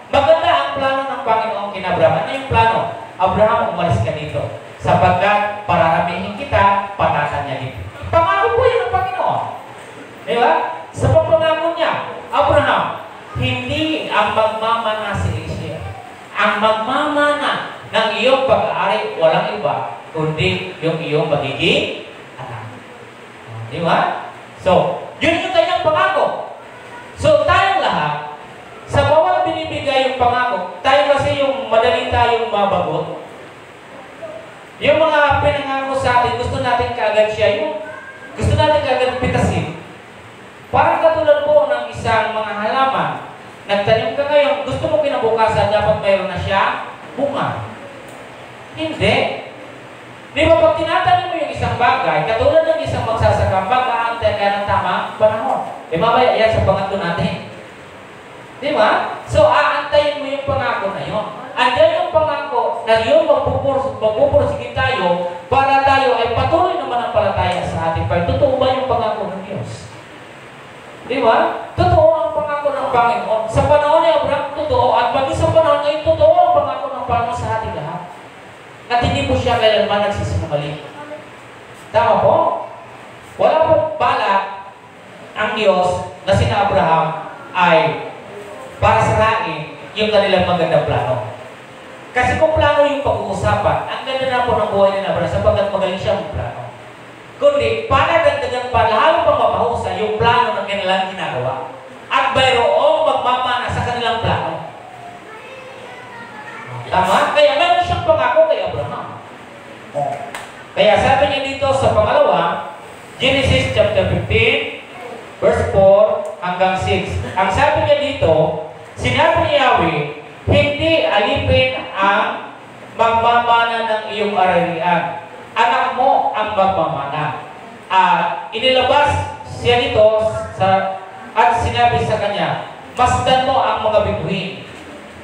Maganda ang plano ng Panginoon kina Abraham. Ano yung plano? Abraham, umalis ka dito. Sapagkat pararamihin kita, patatan niya dito. Pangako po yun ng Panginoon. Di ba? Sa pagpangako niya, Abraham, hindi ang magmamana si Eliezer. Ang magmamana ng iyong pag-aari, walang iba, kundi yung iyong magiging anak. Di ba? So, yun yung kanyang pangako. So, tayong lahat, sa bawat binibigay yung pangako, tayo kasi yung madali tayong mabagot. Yung mga pinangako sa atin, gusto natin kaagad siya, yung gusto natin kaagad pitasin. Parang katulad po ng isang mga halaman. Nagtanim ka ngayon, gusto mo kinabukasan, dapat mayroon na siya bunga. Hindi. Di ba pag tinatanim mo yung isang bagay, katulad ng isang magsasaka, mag-aantay ka ng tamang panahon. Di ba ba yan sa pangatlo natin? Di ba? So, aantayin mo yung pangako na yun. Andiyan yung pangako na yun magpupursigin tayo para tayo ay patuloy naman ang palataya sa ating Panginoon. Totoo ba yung pangako ng Diyos? Di ba? Totoo ang pangako ng Panginoon. Sa panahon ni Abraham, totoo. At pag sa panahon ngayon, totoo ang pangako ng Panginoon sa ating lahat. siya kailanman nagsisinungaling. Tama po? Wala pong balak ang Diyos na sina Abraham ay para sirain yung kanilang magandang plano. Kasi kung plano yung pag-uusapan, ang ganda na po ng buhay ni Abraham sapagkat magaling siya ng plano. Kundi, para dagdagan pa lalo pang mapahusay yung plano ng kanilang ginagawa. At mayroong magmamana sa kanilang plano. Tama? Kaya meron siyang pangako kay Abraham. Kaya sabi niya dito sa pangalawa, Genesis chapter 15, verse 4 hanggang 6. Ang sabi niya dito, sinabi ni Yahweh, hindi alipin ang magmamana ng iyong ari-arian. Anak mo ang magmamana. At inilabas siya dito at sinabi sa kanya, masdan mo ang mga bituin.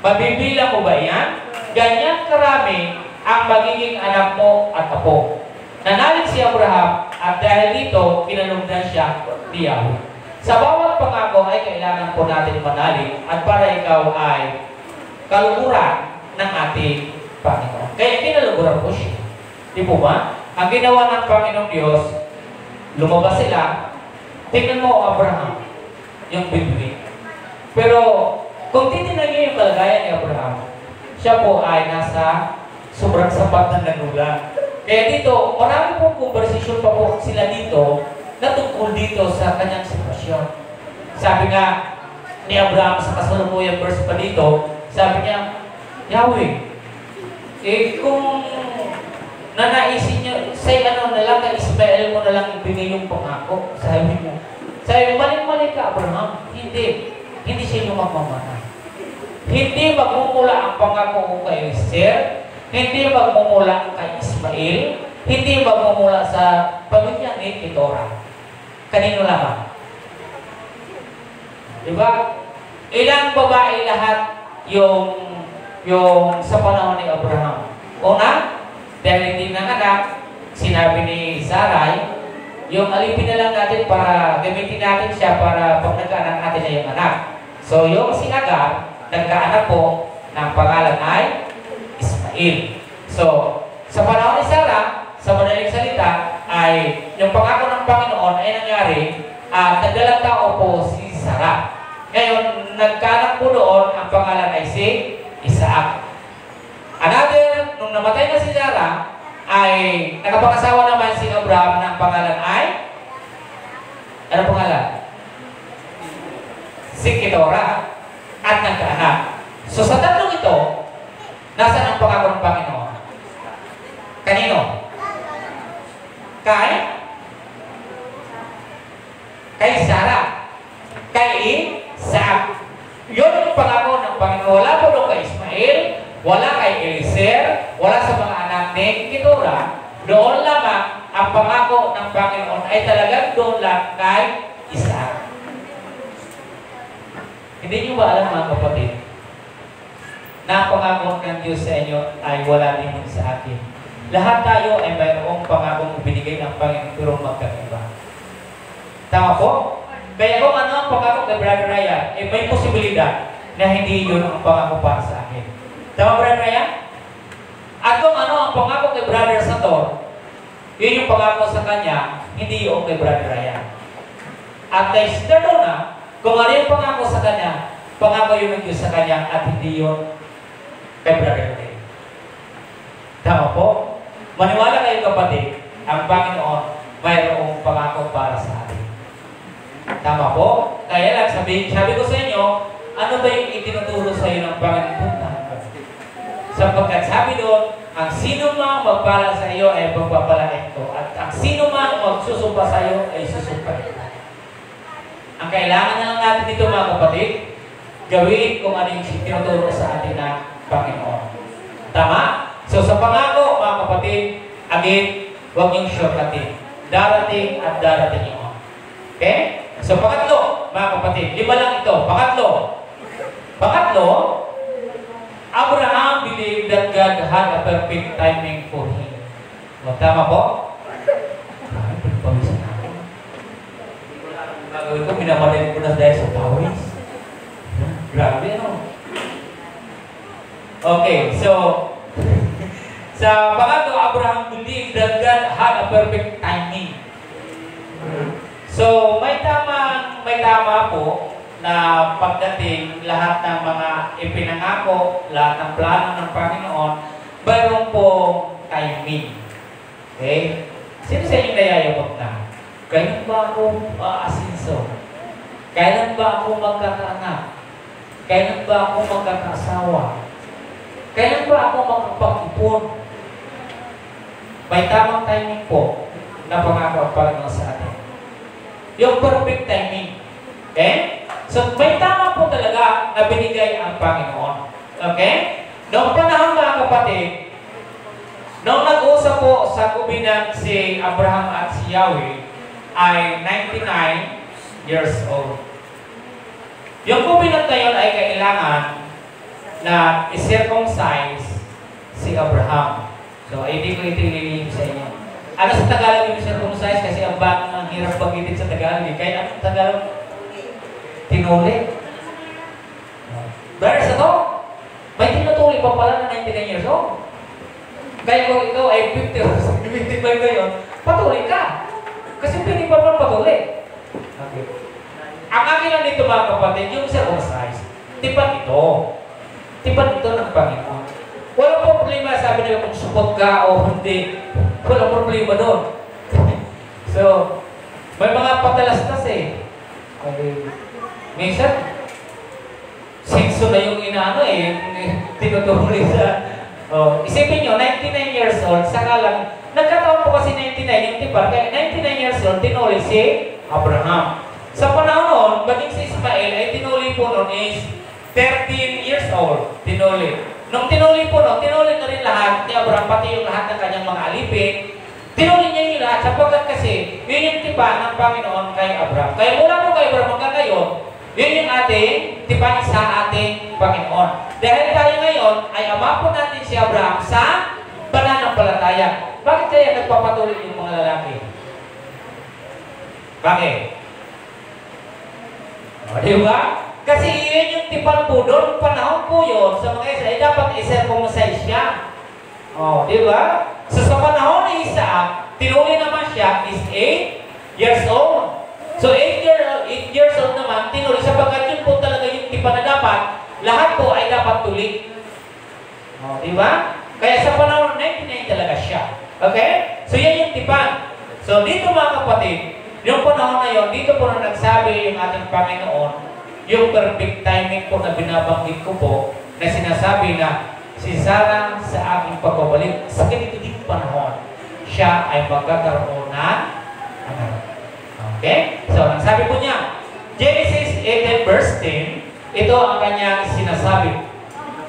Mabibilang mo ba yan? Ganyan karami ang magiging anak mo at apo. Nanalig si Abraham at dahil dito, kinalugdan siya ni Yahweh. Sa bawat pangako ay kailangan po natin manalig at para ikaw ay kaluguran ng ating Panginoon. Kaya kinaluguran po siya. Di po ba? Ang ginawa ng Panginoong Diyos, lumabas sila. Tingnan mo, Abraham, yung bituin. Pero kung titignan niyo yung kalagayan ni Abraham, siya po ay nasa sobrang sapat ng nanulan. Kaya dito, marami pong conversation pa po sila dito na tungkol dito sa kanyang sitwasyon. Sabi nga ni Abraham sa kasalukuyang verse pa dito, sabi niya, Yahweh, kung nanaisin niyo, say ano na lang, kay Ismael mo na lang ibigay yung pangako. Sabi mo, mali-mali ka, Abraham. Hindi siya yung magmamana. Hindi magmumula ang pangako ko kay Esther, hindi magmumula kay Ismael, hindi magmumula sa pamilya ni Keturah. Kanino lamang? Diba? Ilang babae lahat yung sa panahon ni Abraham. Una, dahil hindi nanganak, sinabi ni Sarai, yung alipin na lang natin para gamitin natin siya para pag nagkaanak natin na yung anak. So, yung si Agar, nagkaanak po ng pangalan ay Ismael. So, sa panahon ni Sarah, sa madaling salita, ay yung pangako ng Panginoon ay nangyari at nagdalang tao po si Sarah. Ngayon, nagkaanak po doon, ang pangalan ay si Isaac. Another, nung namatay na si Sarah, ay nakapangasawa naman si Abraham ng pangalan ay ano pangalan? Si Keturah at nagkaanak. So sa tatlong ito, nasaan ang pangako ng Panginoon? Kanino? Kay Sarah. Kay Isaac. Yun yung pangako ng Panginoon. Wala po doon kay Ismael, wala kay Eliezer, wala sa mga anak ni Keturah. Doon lamang ang pangako ng Panginoon ay talagang doon lang kay Isaac. Hindi nyo ba alam mga kapatid na ang pangako ng Diyos sa inyo ay wala din sa akin? Lahat tayo ay mayroong pangakong binigay ng Panginoon pero magkaiba. Tama po? Kaya kung ano ang pangako kay Brother Ryan, may posibilidad na hindi yun ang pangako para sa akin. Tama, Brother Ryan? At kung ano ang pangako kay Brother Sator, yun yung pangako sa kanya, hindi yung kay Brother Ryan. At kay Sister Donna, kung ano yung pangako sa kanya, pangako yun ng Diyos sa kanya at hindi yun kay Brother Ryan. Tama po? Maniwala kayo kapatid, ang Panginoon mayroong pangako para sa atin. Tama po? Kaya lang, sabi ko sa inyo, ano ba yung itinuturo sa iyo ng Panginoon? Sapagkat sabi doon, ang sino mang magpala sa iyo ay pagpapalain ko. At ang sino mang magsusumpa sa iyo ay susumpa. Ang kailangan na lang natin dito mga kapatid, gawin kung ano yung tinuturo sa atin ng Panginoon. Tama? So sa pangako mga kapatid, again, huwag niyong shortcutin. Darating at darating yun. Okay? So pangatlo, mga kapatid, 5 lang ito. Pangatlo, Abraham believed that God had a perfect timing for him. O, tama po? Ay, pagpawisan ako. Gagawin ko, minamadali ko na dahil sa pawis. Grabe, ano? Okay, so Sa pangako, Abraham believed that God had a perfect timing. So, may tama po na pagdating lahat ng mga ipinangako, lahat ng plano ng Panginoon, mayroon po timing. Okay? Sino sa inyo nayayabot na? Kailan ba ako aasinso? Kailan ba ako magkakaanak? Kailan ba ako magkakasawa? Kailan ba ako magkapag-ipon? May tamang timing po na pangako ang Panginoon sa atin. Yung perfect timing. Okay? So, may tama po talaga na binigay ang Panginoon. Okay? Noong panahon mga kapatid, noong nag-usap po sa kubinan si Abraham at si Yahweh, ay 99 years old. Yung kubinan na yun ay kailangan na i-circumcise si Abraham. So, hindi ko ito ililihim sa inyo. Ano sa Tagalog yung circumcise? Kasi ang hirap bagitin sa Tagalog. Kaya ano sa Tagalog? Tinuli. Dahil sa to, may tinutuli pa pala na 99 years old. Kaya kung ikaw ay 50 or 55 ngayon, patuloy ka. Kasi pwede pa man patuloy. Okay. Ang akin lang dito mga kapatid, yung circumcise, tipan ito. Tipan ito ng Panginoon. Walang problema, sabi nila kung support ka o hindi. Walang problema doon. So, may mga patalastas eh. Okay. Minsan, senso na yung inaano eh, tinutuli sa... isipin nyo, 99 years old, saka lang, nagkataon po kasi 99 yung tipan, kaya 99 years old, tinuli si Abraham. Sa panahon noon, baging si Ismael ay tinuli po noon is 13 years old, tinuli. Nung tinuli po noon, tinuli na rin lahat ni Abraham, pati yung lahat ng kanyang mga alipin. Tinuli niya yung lahat, sapagkat kasi, yun yung tipan ng Panginoon kay Abraham. Kaya mula po kay Abraham hanggang ngayon, yun yung ating tipan sa ating Panginoon. Dahil tayo ngayon ay ama po natin si Abraham sa pananampalataya. Bakit kaya nagpapatuloy yung mga lalaki? Bakit? O, di ba? Kasi yun yung tipan po doon, panahon po yun, sa mga isa, ay dapat i-circumcise siya. O, di ba? So sa panahon ni Isaac, tinuli naman siya is 8 years old. So 8 years old naman, tinuli sapagkat yun po talaga yung tipan na dapat, lahat po ay dapat tuli. O, di ba? Kaya sa panahon 99 talaga siya. Okay? So yan yung tipan. So dito mga kapatid, yung panahon na yun, dito po na nagsabi yung ating Panginoon, yung perfect timing po na binabanggit ko po, na sinasabi na si Sarah sa aking pagbabalik, sa ganito din panahon, siya ay magkakaroon ng anak. Okay? So, nagsabi po niya, Genesis 18 verse 10, ito ang kanyang sinasabi.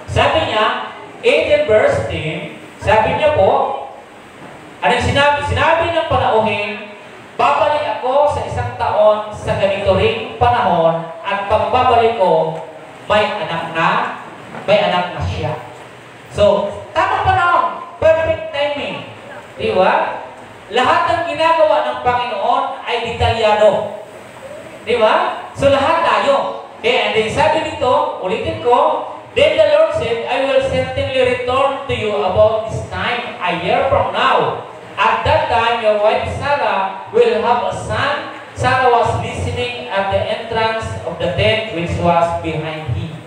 Sabi niya, 18 verse 10, sabi niya po, anong sinabi? Sinabi ng panauhin, babalik ako sa 1 taon sa ganito ring panahon at pagbabalik ko, may anak na siya. So, tamang panahon, perfect timing. Di ba? Lahat ng ginagawa ng Panginoon ay detalyado. Di ba? So, lahat tayo. Okay, and then sabi dito, ulitin ko, then the Lord said, I will certainly return to you about this time, a year from now. At that time, your wife Sarah will have a son. Sarah was listening at the entrance of the tent which was behind him.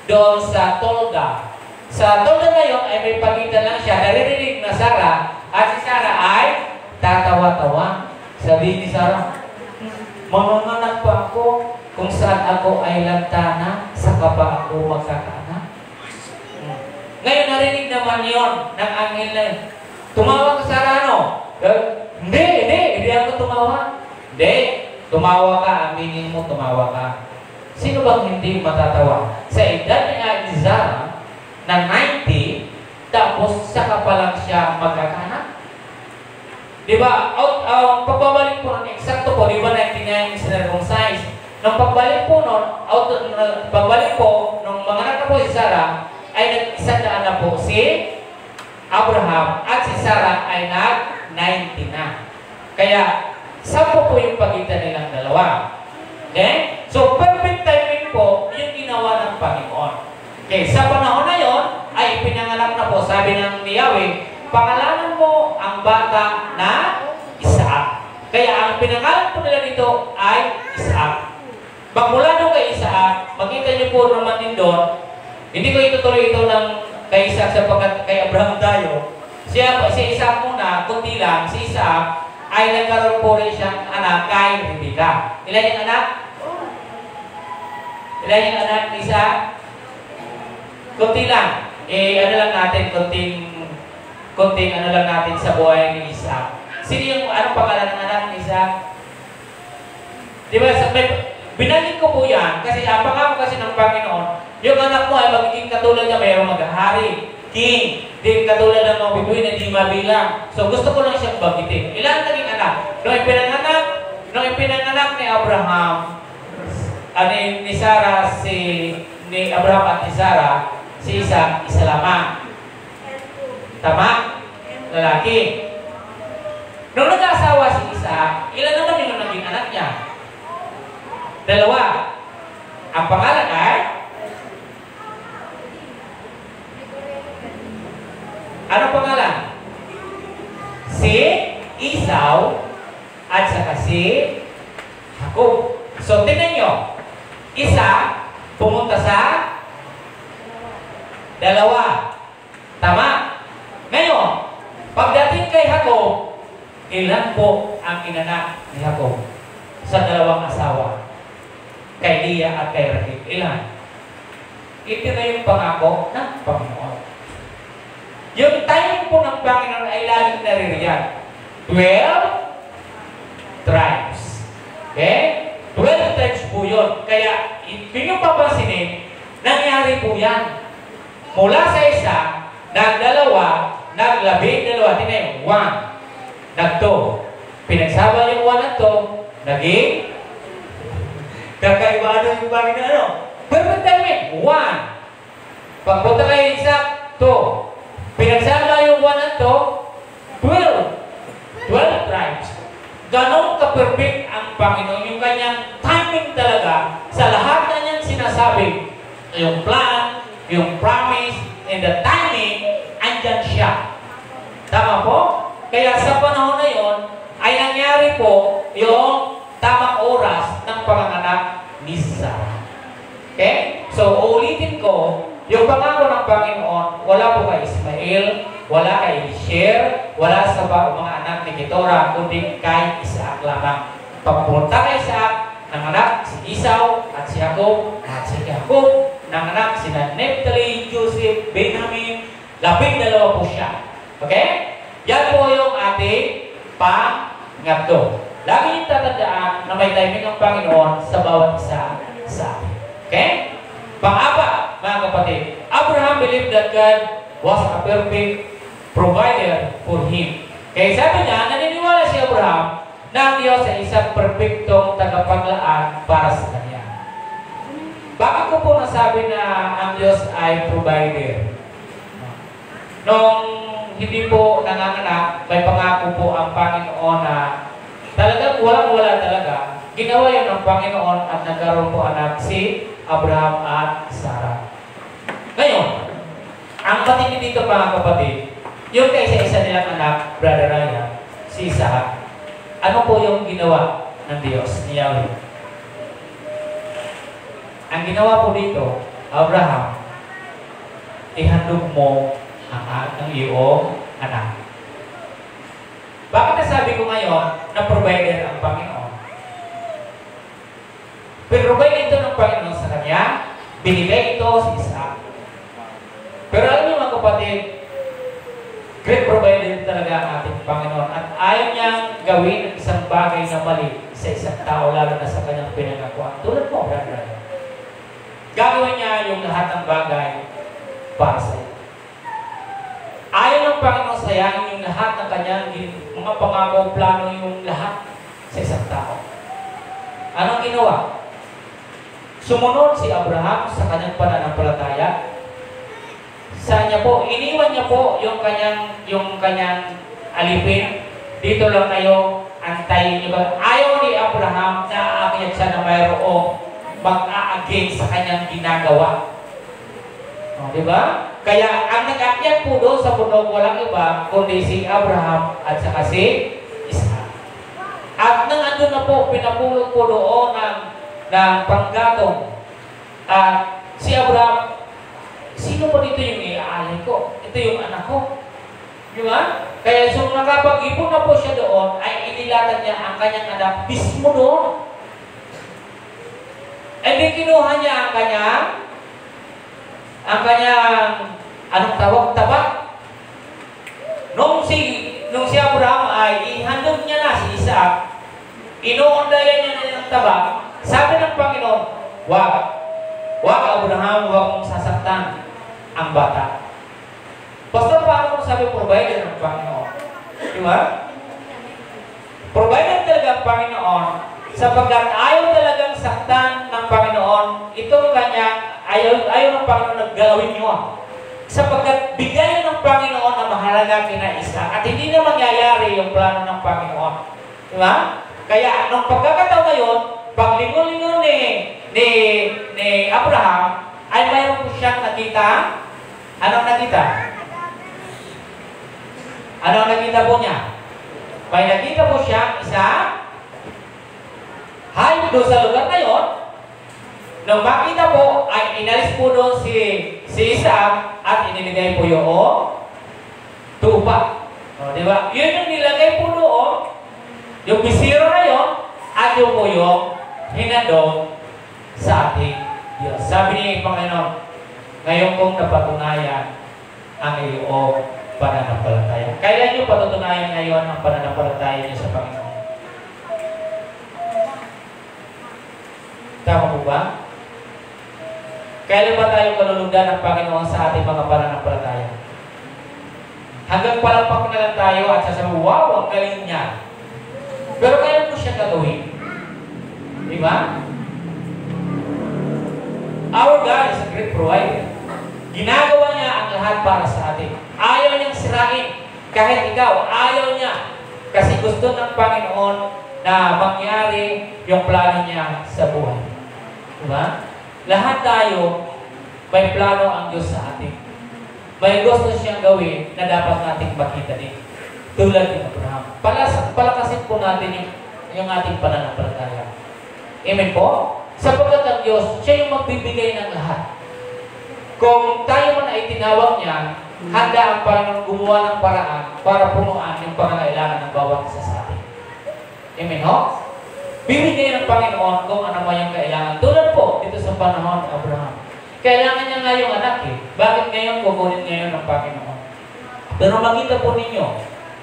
Doon sa Tolda. Sa Tolda na yun ay may pagitan lang siya. Naririnig na Sarah. At si Sarah ay tatawa-tawa. Sabi ni Sarah, manganganak pa ako kung saan ako ay lantana, saka pa ako magkakaanak. Ngayon narinig naman yon ng angel na tumawa ka Sarah, ano? Hindi ako tumawa. Hindi, tumawa ka, aminin mo, tumawa ka. Sino bang hindi matatawa? Sa edad ni Sarah na 90, tapos saka pa lang siya magkakaanak. Diba? Pagbabalik po nun, eksakto po, diba 99 circumcised? Nung pagbalik po nun, pagbalik po, nung mga anak po si Sarah, ay nag-isandaan na po si Abraham at si Sarah ay nag-90 na. Kaya, 10 po yung pagitan nilang dalawa. Okay? So, perfect timing po yung ginawa ng Panginoon. Okay, sa panahon na yon ay ipinanganak na po, sabi ng Yahweh, pangalanan mo ang bata na Isaac. Kaya ang pinangalan po nila dito ay Isaac. Magmula nung kay Isaac, makita niyo po naman din doon, hindi ko itutuloy ito ng kay Isaac sapagkat kay Abraham tayo. Si Isaac muna, kundi lang, si Isaac ay nagkaroon po rin siyang anak kay Rebecca. Ilan yung anak? Ilan yung anak ni Isaac? Kunti lang. Ano lang natin, kunting ano lang natin sa buhay ni Isaac. Sino yung, anong pangalan ng anak ni Isaac? Di ba, binanggit ko po yan, kasi ang pangako kasi ng Panginoon, yung anak mo ay magiging katulad niya, mayroong maghahari, king, din katulad ng mga bituin na di mabilang. So gusto ko lang siyang banggitin. Ilan naging anak? Nung ipinanganak ni Abraham, ni Sarah, ni Abraham at ni Sarah, si Isaac, isa lamang. Tama? Lalaki. Nung nag-asawa si Isaac, ilan naman yung naging anak niya? 2. Ang pangalan ay? Anong pangalan? Si Esau at saka si Jacob. So, tingnan nyo. Isa, pumunta sa 2. Tama? Ngayon, pagdating kay Jacob, ilan po ang inanak ni Jacob sa 2 asawa? Kay Leah at kay Rachel. Ilan? Ito na yung pangako ng Panginoon. Yung timing po ng Panginoon ay laging naririyan. 12 tribes. Okay? 12 tribes po yun. Kaya, yung papansinin, nangyari po yan. Mula sa isa, nag-2, nag-12, tingnan 1, nag-2. Pinagsama yung 1 at 2, naging kakaiba yung bagay na ano. Perfect timing. 1. Pagpunta kayo Isaac, 2. Pinagsama yung 1 at 2, 12 tribes. Ganon ka-perfect ang Panginoon. Yung kanyang timing talaga sa lahat na niyang sinasabi. Yung plan, yung promise, and the timing, andyan siya. Tama po? Kaya sa panahon na yon ay nangyari po yung tamang oras ng panganganak ni Sarah. Okay? So, ulitin ko, yung pangako ng Panginoon, wala po kay Ismael, wala kay Elisher, wala sa mga anak ni Keturah, kundi kay Isaac lamang. Pagpunta kay Isaac, nanganak si Esau at si Jacob, at si Jacob, nanganak si Naphtali, Joseph, Benjamin, 12 po siya. Okay? Yan po yung ating pangatlo. Lagi niyong tatandaan na may timing ang Panginoon sa bawat isa sa atin. Okay? Pang-apat, mga kapatid, Abraham believed that God was a perfect provider for him. Kaya sabi niya, naniniwala si Abraham na ang Diyos ay isang perfectong tagapaglaan para sa kanya. Bakit ko po nasabi na ang Diyos ay provider? Nung hindi po nanganganak, may pangako po ang Panginoon na talagang walang-wala talaga. Ginawa yun ng Panginoon at nagkaroon po anak si Abraham at Sarah. Ngayon, ang matindi dito mga kapatid, yung kaisa-isa nilang anak, Brother Ryan, si Isaac, ano po yung ginawa ng Diyos ni Yahweh? Ang ginawa po dito, Abraham, ihandog mo ang iyong anak. Bakit nasabi ko ngayon na provider ang Panginoon? Provide ito ng Panginoon sa kanya, binigay ito si Isaac. Pero alam niyo mga kapatid, great provider talaga ang ating Panginoon at ayaw niyang gawin ang isang bagay na mali sa isang tao, lalo na sa kanyang pinangakuan. Tulad mo, brother. Gagawin niya yung lahat ng bagay para sa iyo. Ayaw ng Panginoon sayangin yung lahat ng kanyang mga pangako, plano, yung lahat sa isang tao. Anong ginawa? Sumunod si Abraham sa kanyang pananampalataya. Sa niya po, iniwan niya po yung kanyang alipin. Dito lang kayo, antayin niyo ba? Ayaw ni Abraham na aakyat siya na mayroong mag-a-against sa kanyang ginagawa. O, diba? Kaya ang nag-akyat po doon sa bundok walang iba kundi si Abraham at saka si Isaac. At nang andun na po, pinapulot po doon ng panggatong. At si Abraham, sino po dito yung iaalay ko? Ito yung anak ko. Di ba? Kaya so nakapag-ipon na po siya doon, ay inilatag niya ang kanyang anak mismo doon. Ay di kinuha niya ang kanyang anong tawag? Tabak. Nung si Abraham ay ihandog niya na si Isaac, inuundayan niya ng tabak, sabi ng Panginoon, wag Abraham, wag mong sasaktan ang bata. Basta paano kung sabi provider ng Panginoon? Di ba? Provider talaga ang Panginoon sapagkat ayaw talagang saktan ng Panginoon itong kanya, ayaw ng Panginoon na gawin nyo. Sapagkat bigay ng Panginoon na mahalaga kina Isaac at hindi na mangyayari yung plano ng Panginoon. Di ba? Kaya nung pagkakataon ngayon, paglingon-lingon ni Abraham, ay mayroon po siyang nakita. Anong nakita? Anong nakita po niya? May nakita po siya isang hayop doon sa lugar na yun. Nung makita po, ay inalis po doon si Isaac at inilagay po yung tupa. O, di ba? Yun yung nilagay po doon, yung bisiro na yun, at yun po yung hinandong sa ating Diyos. Sabi ni Panginoon, ngayon kong napatunayan ang iyong pananampalataya. Kailan nyo patutunayan ngayon ang pananampalataya niyo sa Panginoon? Tama po ba? Kailan ba tayo kalulugdan ng Panginoon sa ating mga pananampalataya? Hanggang palakpak na lang tayo at sasabihin, wow, ang galing niya. Pero kailan mo siya gagawin? Di ba? Our God is a great provider. Ginagawa niya ang lahat para sa atin. Ayaw niyang sirain. Kahit ikaw, ayaw niya. Kasi gusto ng Panginoon na mangyari yung plano niya sa buhay. Diba? Lahat tayo, may plano ang Diyos sa atin. May gusto siyang gawin na dapat nating makita din. Tulad ni Abraham. Palakasin po natin yung ating pananampalataya. Amen po? Sapagkat ang Diyos, siya yung magbibigay ng lahat. Kung tayo man ay tinawag niya, handa ang Panginoon gumawa ng paraan para punuan yung pangangailangan ng bawat isa sa atin. Amen ho? Bibigay ng Panginoon kung ano man yung kailangan. Tulad po, dito sa panahon ni Abraham. Kailangan niya nga yung anak eh. Bakit ngayon kukunin ngayon ng Panginoon? Pero makita po ninyo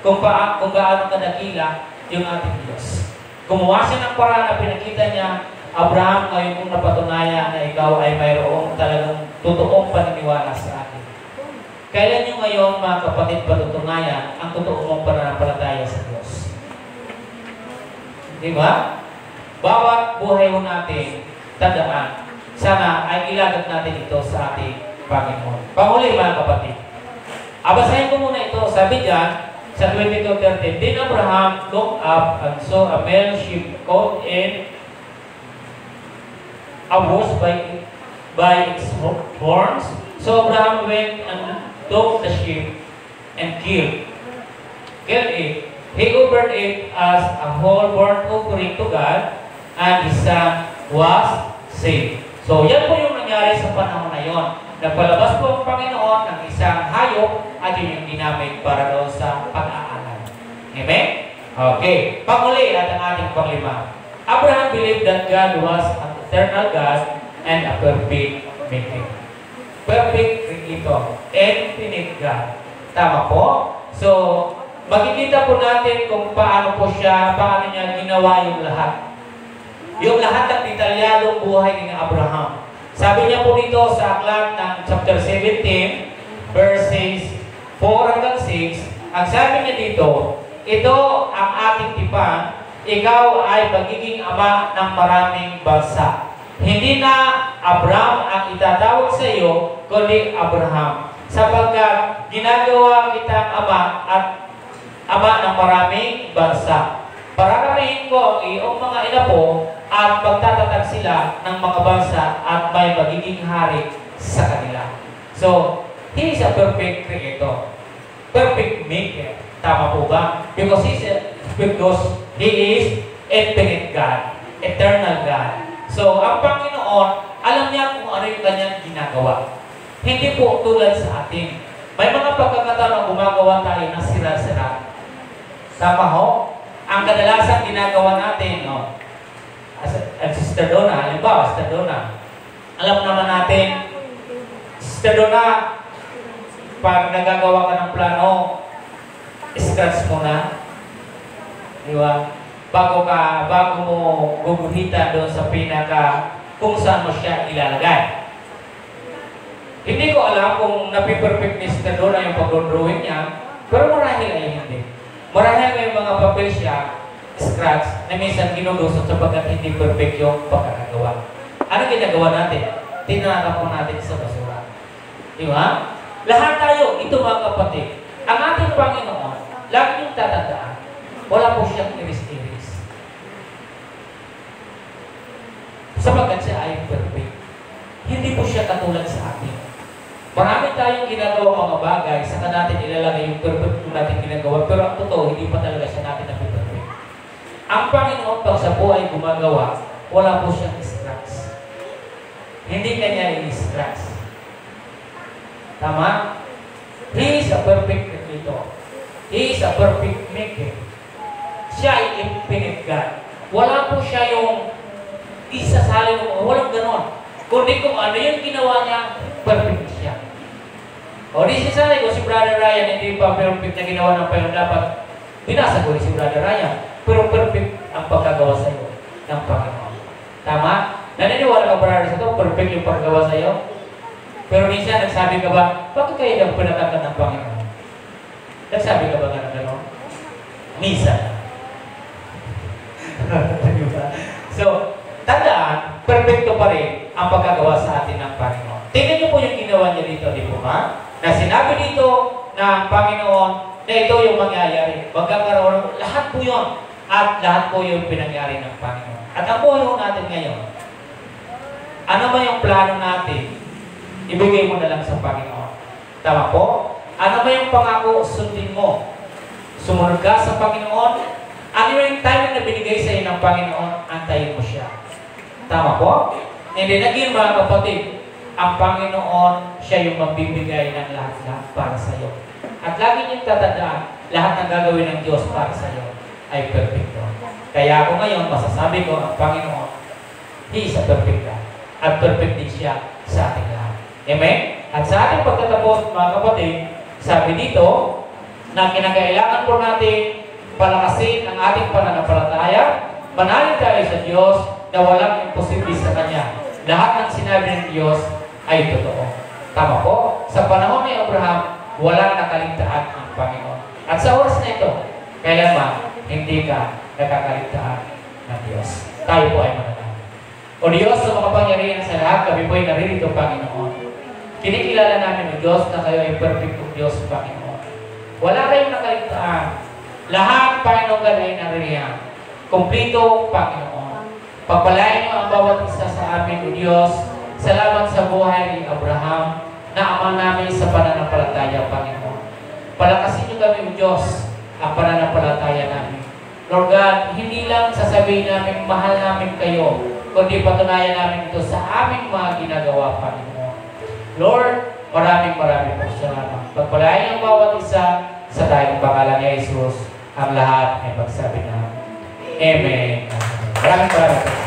kung gaano kadakila yung ating Diyos. Gumawa siya ng paraan na pinakita niya, Abraham, ngayon kung napatunayan na ikaw ay mayroong talagang totoong paniniwala sa akin. Kailan nyo ngayon, mga kapatid, patutunayan ang totoong mong pananampalataya sa Diyos? Diba? Bawat buhay mo natin, tandaan, sana ay ilagak natin ito sa ating Panginoon. Panghuli, mga kapatid. Abasahin ko muna ito. Sabi diyan, sa 22:13, Then Abraham looked up and saw a male sheep caught in a bush by its horns. So Abraham went and took the sheep and killed it. He offered it as a whole burnt offering to God, and his son was saved. So yan po yung nangyari sa panahon na yon. Nagpalabas po ang Panginoon ng isang hayop at yun yung ginamit para doon sa pag-aalay. Amen? Okay. Panghuli at ang ating panglima. Abraham believed that God was an eternal God and a perfect maker. Perfect creator. Infinite God. Tama po? So, makikita po natin kung paano niya ginawa yung lahat. Yung lahat ng detalyadong buhay ni Abraham. Sabi niya po dito sa aklat ng chapter 17, verses 4 hanggang 6, ang sabi niya dito, ito ang ating tipan, ikaw ay magiging ama ng maraming bansa. Hindi na Abraham ang itatawag sa iyo, kundi Abraham. Sapagkat ginagawa kitang ama at ama ng maraming bansa. Pararamihin ko ang iyong mga inapo at pagtatatag sila ng mga bansa at may magiging hari sa kanila. So, He is a perfect creator. Perfect maker. Tama po ba? Because He is infinite God. Eternal God. So, ang Panginoon, alam niya kung ano yung kanyang ginagawa. Hindi po tulad sa atin. May mga pagkakataon na gumagawa tayo ng sira-sira. Tama ho? Ang kadalasan ginagawa natin, no? Sister Donna, halimbawa, Sister Donna, alam naman natin, Sister Donna, pag nagagawa ka ng plano, scratch mo na. Di ba? Bago mo guguhitan doon sa kung saan mo siya ilalagay. Hindi ko alam kung napiperfect ni Sister Donna yung pag-drawing niya, pero marahil ay hindi. Marahil may mga papel siya, scratch, na minsan ginugusot sapagkat hindi perfect yung pagkakagawa. Ano ginagawa natin? Tinatapon natin sa basura. Di ba? Lahat tayo, ito mga kapatid, ang ating Panginoon, lagi niyong tatandaan, wala po siyang iris-iris. Sapagkat siya ay perfect. Hindi po siya katulad sa atin. Marami tayong ginagawa mga bagay, saka natin ilalagay yung perfect po natin ginagawa, pero ang totoo, hindi pa talaga siya natin na-perfect. Ang Panginoon, pag sa buhay gumagawa, wala po siyang scratch. Hindi kanya i-scratch. Tama? He is a perfect creator. He is a perfect maker. Siya ay infinite God. Wala po siya yung isasali mo, walang ganon. Kundi kung ano yung ginawa niya, perfect siya. O di sisali ko si Brother Ryan, hindi pa perfect na ginawa ng Panginoon, dapat binasa ko si Brother Ryan. Pero perfect ang pagkagawa sa iyo ng Panginoon. Tama? Naniniwala ka, brother, sa ito, perfect yung pagkagawa sa iyo? Pero minsan, nagsabi ka ba, bakit kayo nang pinatakan ng Panginoon? Nagsabi ka ba nga gano'n? Minsan. So, tandaan, perfecto pa rin ang pagkagawa sa atin ng Panginoon. Tingnan niyo po yung ginawa niya dito, di po ba? Na sinabi dito ng Panginoon na ito yung mangyayari. Magkakaroon, lahat po yun. At lahat po yung pinangyari ng Panginoon. At ang buhay natin ngayon, ano ba yung plano natin? Ibigay mo na lang sa Panginoon. Tama po? Ano ba yung pangako sundin mo? Sumunod ka sa Panginoon? Ano yung time na binigay sa iyo ng Panginoon? Antayin mo siya. Tama po? Hindi naging mga kapatid, ang Panginoon, siya yung magbibigay ng lahat-lahat para sa iyo. At lagi niyong tatandaan, lahat ng gagawin ng Diyos para sa iyo ay perfecto. Kaya ako ngayon, masasabi ko, ang Panginoon, He is a perfect God. At perfect din siya sa ating lahat. Amen? At sa ating pagtatapos, mga kapatid, sabi dito, na kinakailangan po natin palakasin ang ating pananampalataya, manalig tayo sa Diyos na walang imposible sa Kanya. Lahat ng sinabi ng Diyos ay totoo. Tama po? Sa panahon ni Abraham, walang nakaligtaan ang Panginoon. At sa oras na ito, kailanman hindi ka nakakaligtaan ng Diyos. Tayo po ay mananalo. O Diyos, sa makapangyarihan sa lahat, kami po ay naririto, Panginoon. Kinikilala namin o Diyos na kayo ay perfect o Diyos, Panginoon. Wala kayong nakaligtaan. Lahat, Panginoon, ay naririyan. Kumplito, Panginoon. Pagpalain niyo ang bawat isa sa amin, O Diyos. Salamat sa buhay ni Abraham na ama namin sa pananampalataya, Panginoon. Palakasin niyo kami, O Diyos, ang pananampalataya namin. Lord God, hindi lang sasabihin namin mahal namin kayo, kundi patunayan namin ito sa aming mga ginagawa, Panginoon. Lord, maraming po salamat. Pagpalain ang bawat isa sa tayong pangalan ni Jesus, ang lahat ay magsabi na Amen. Maraming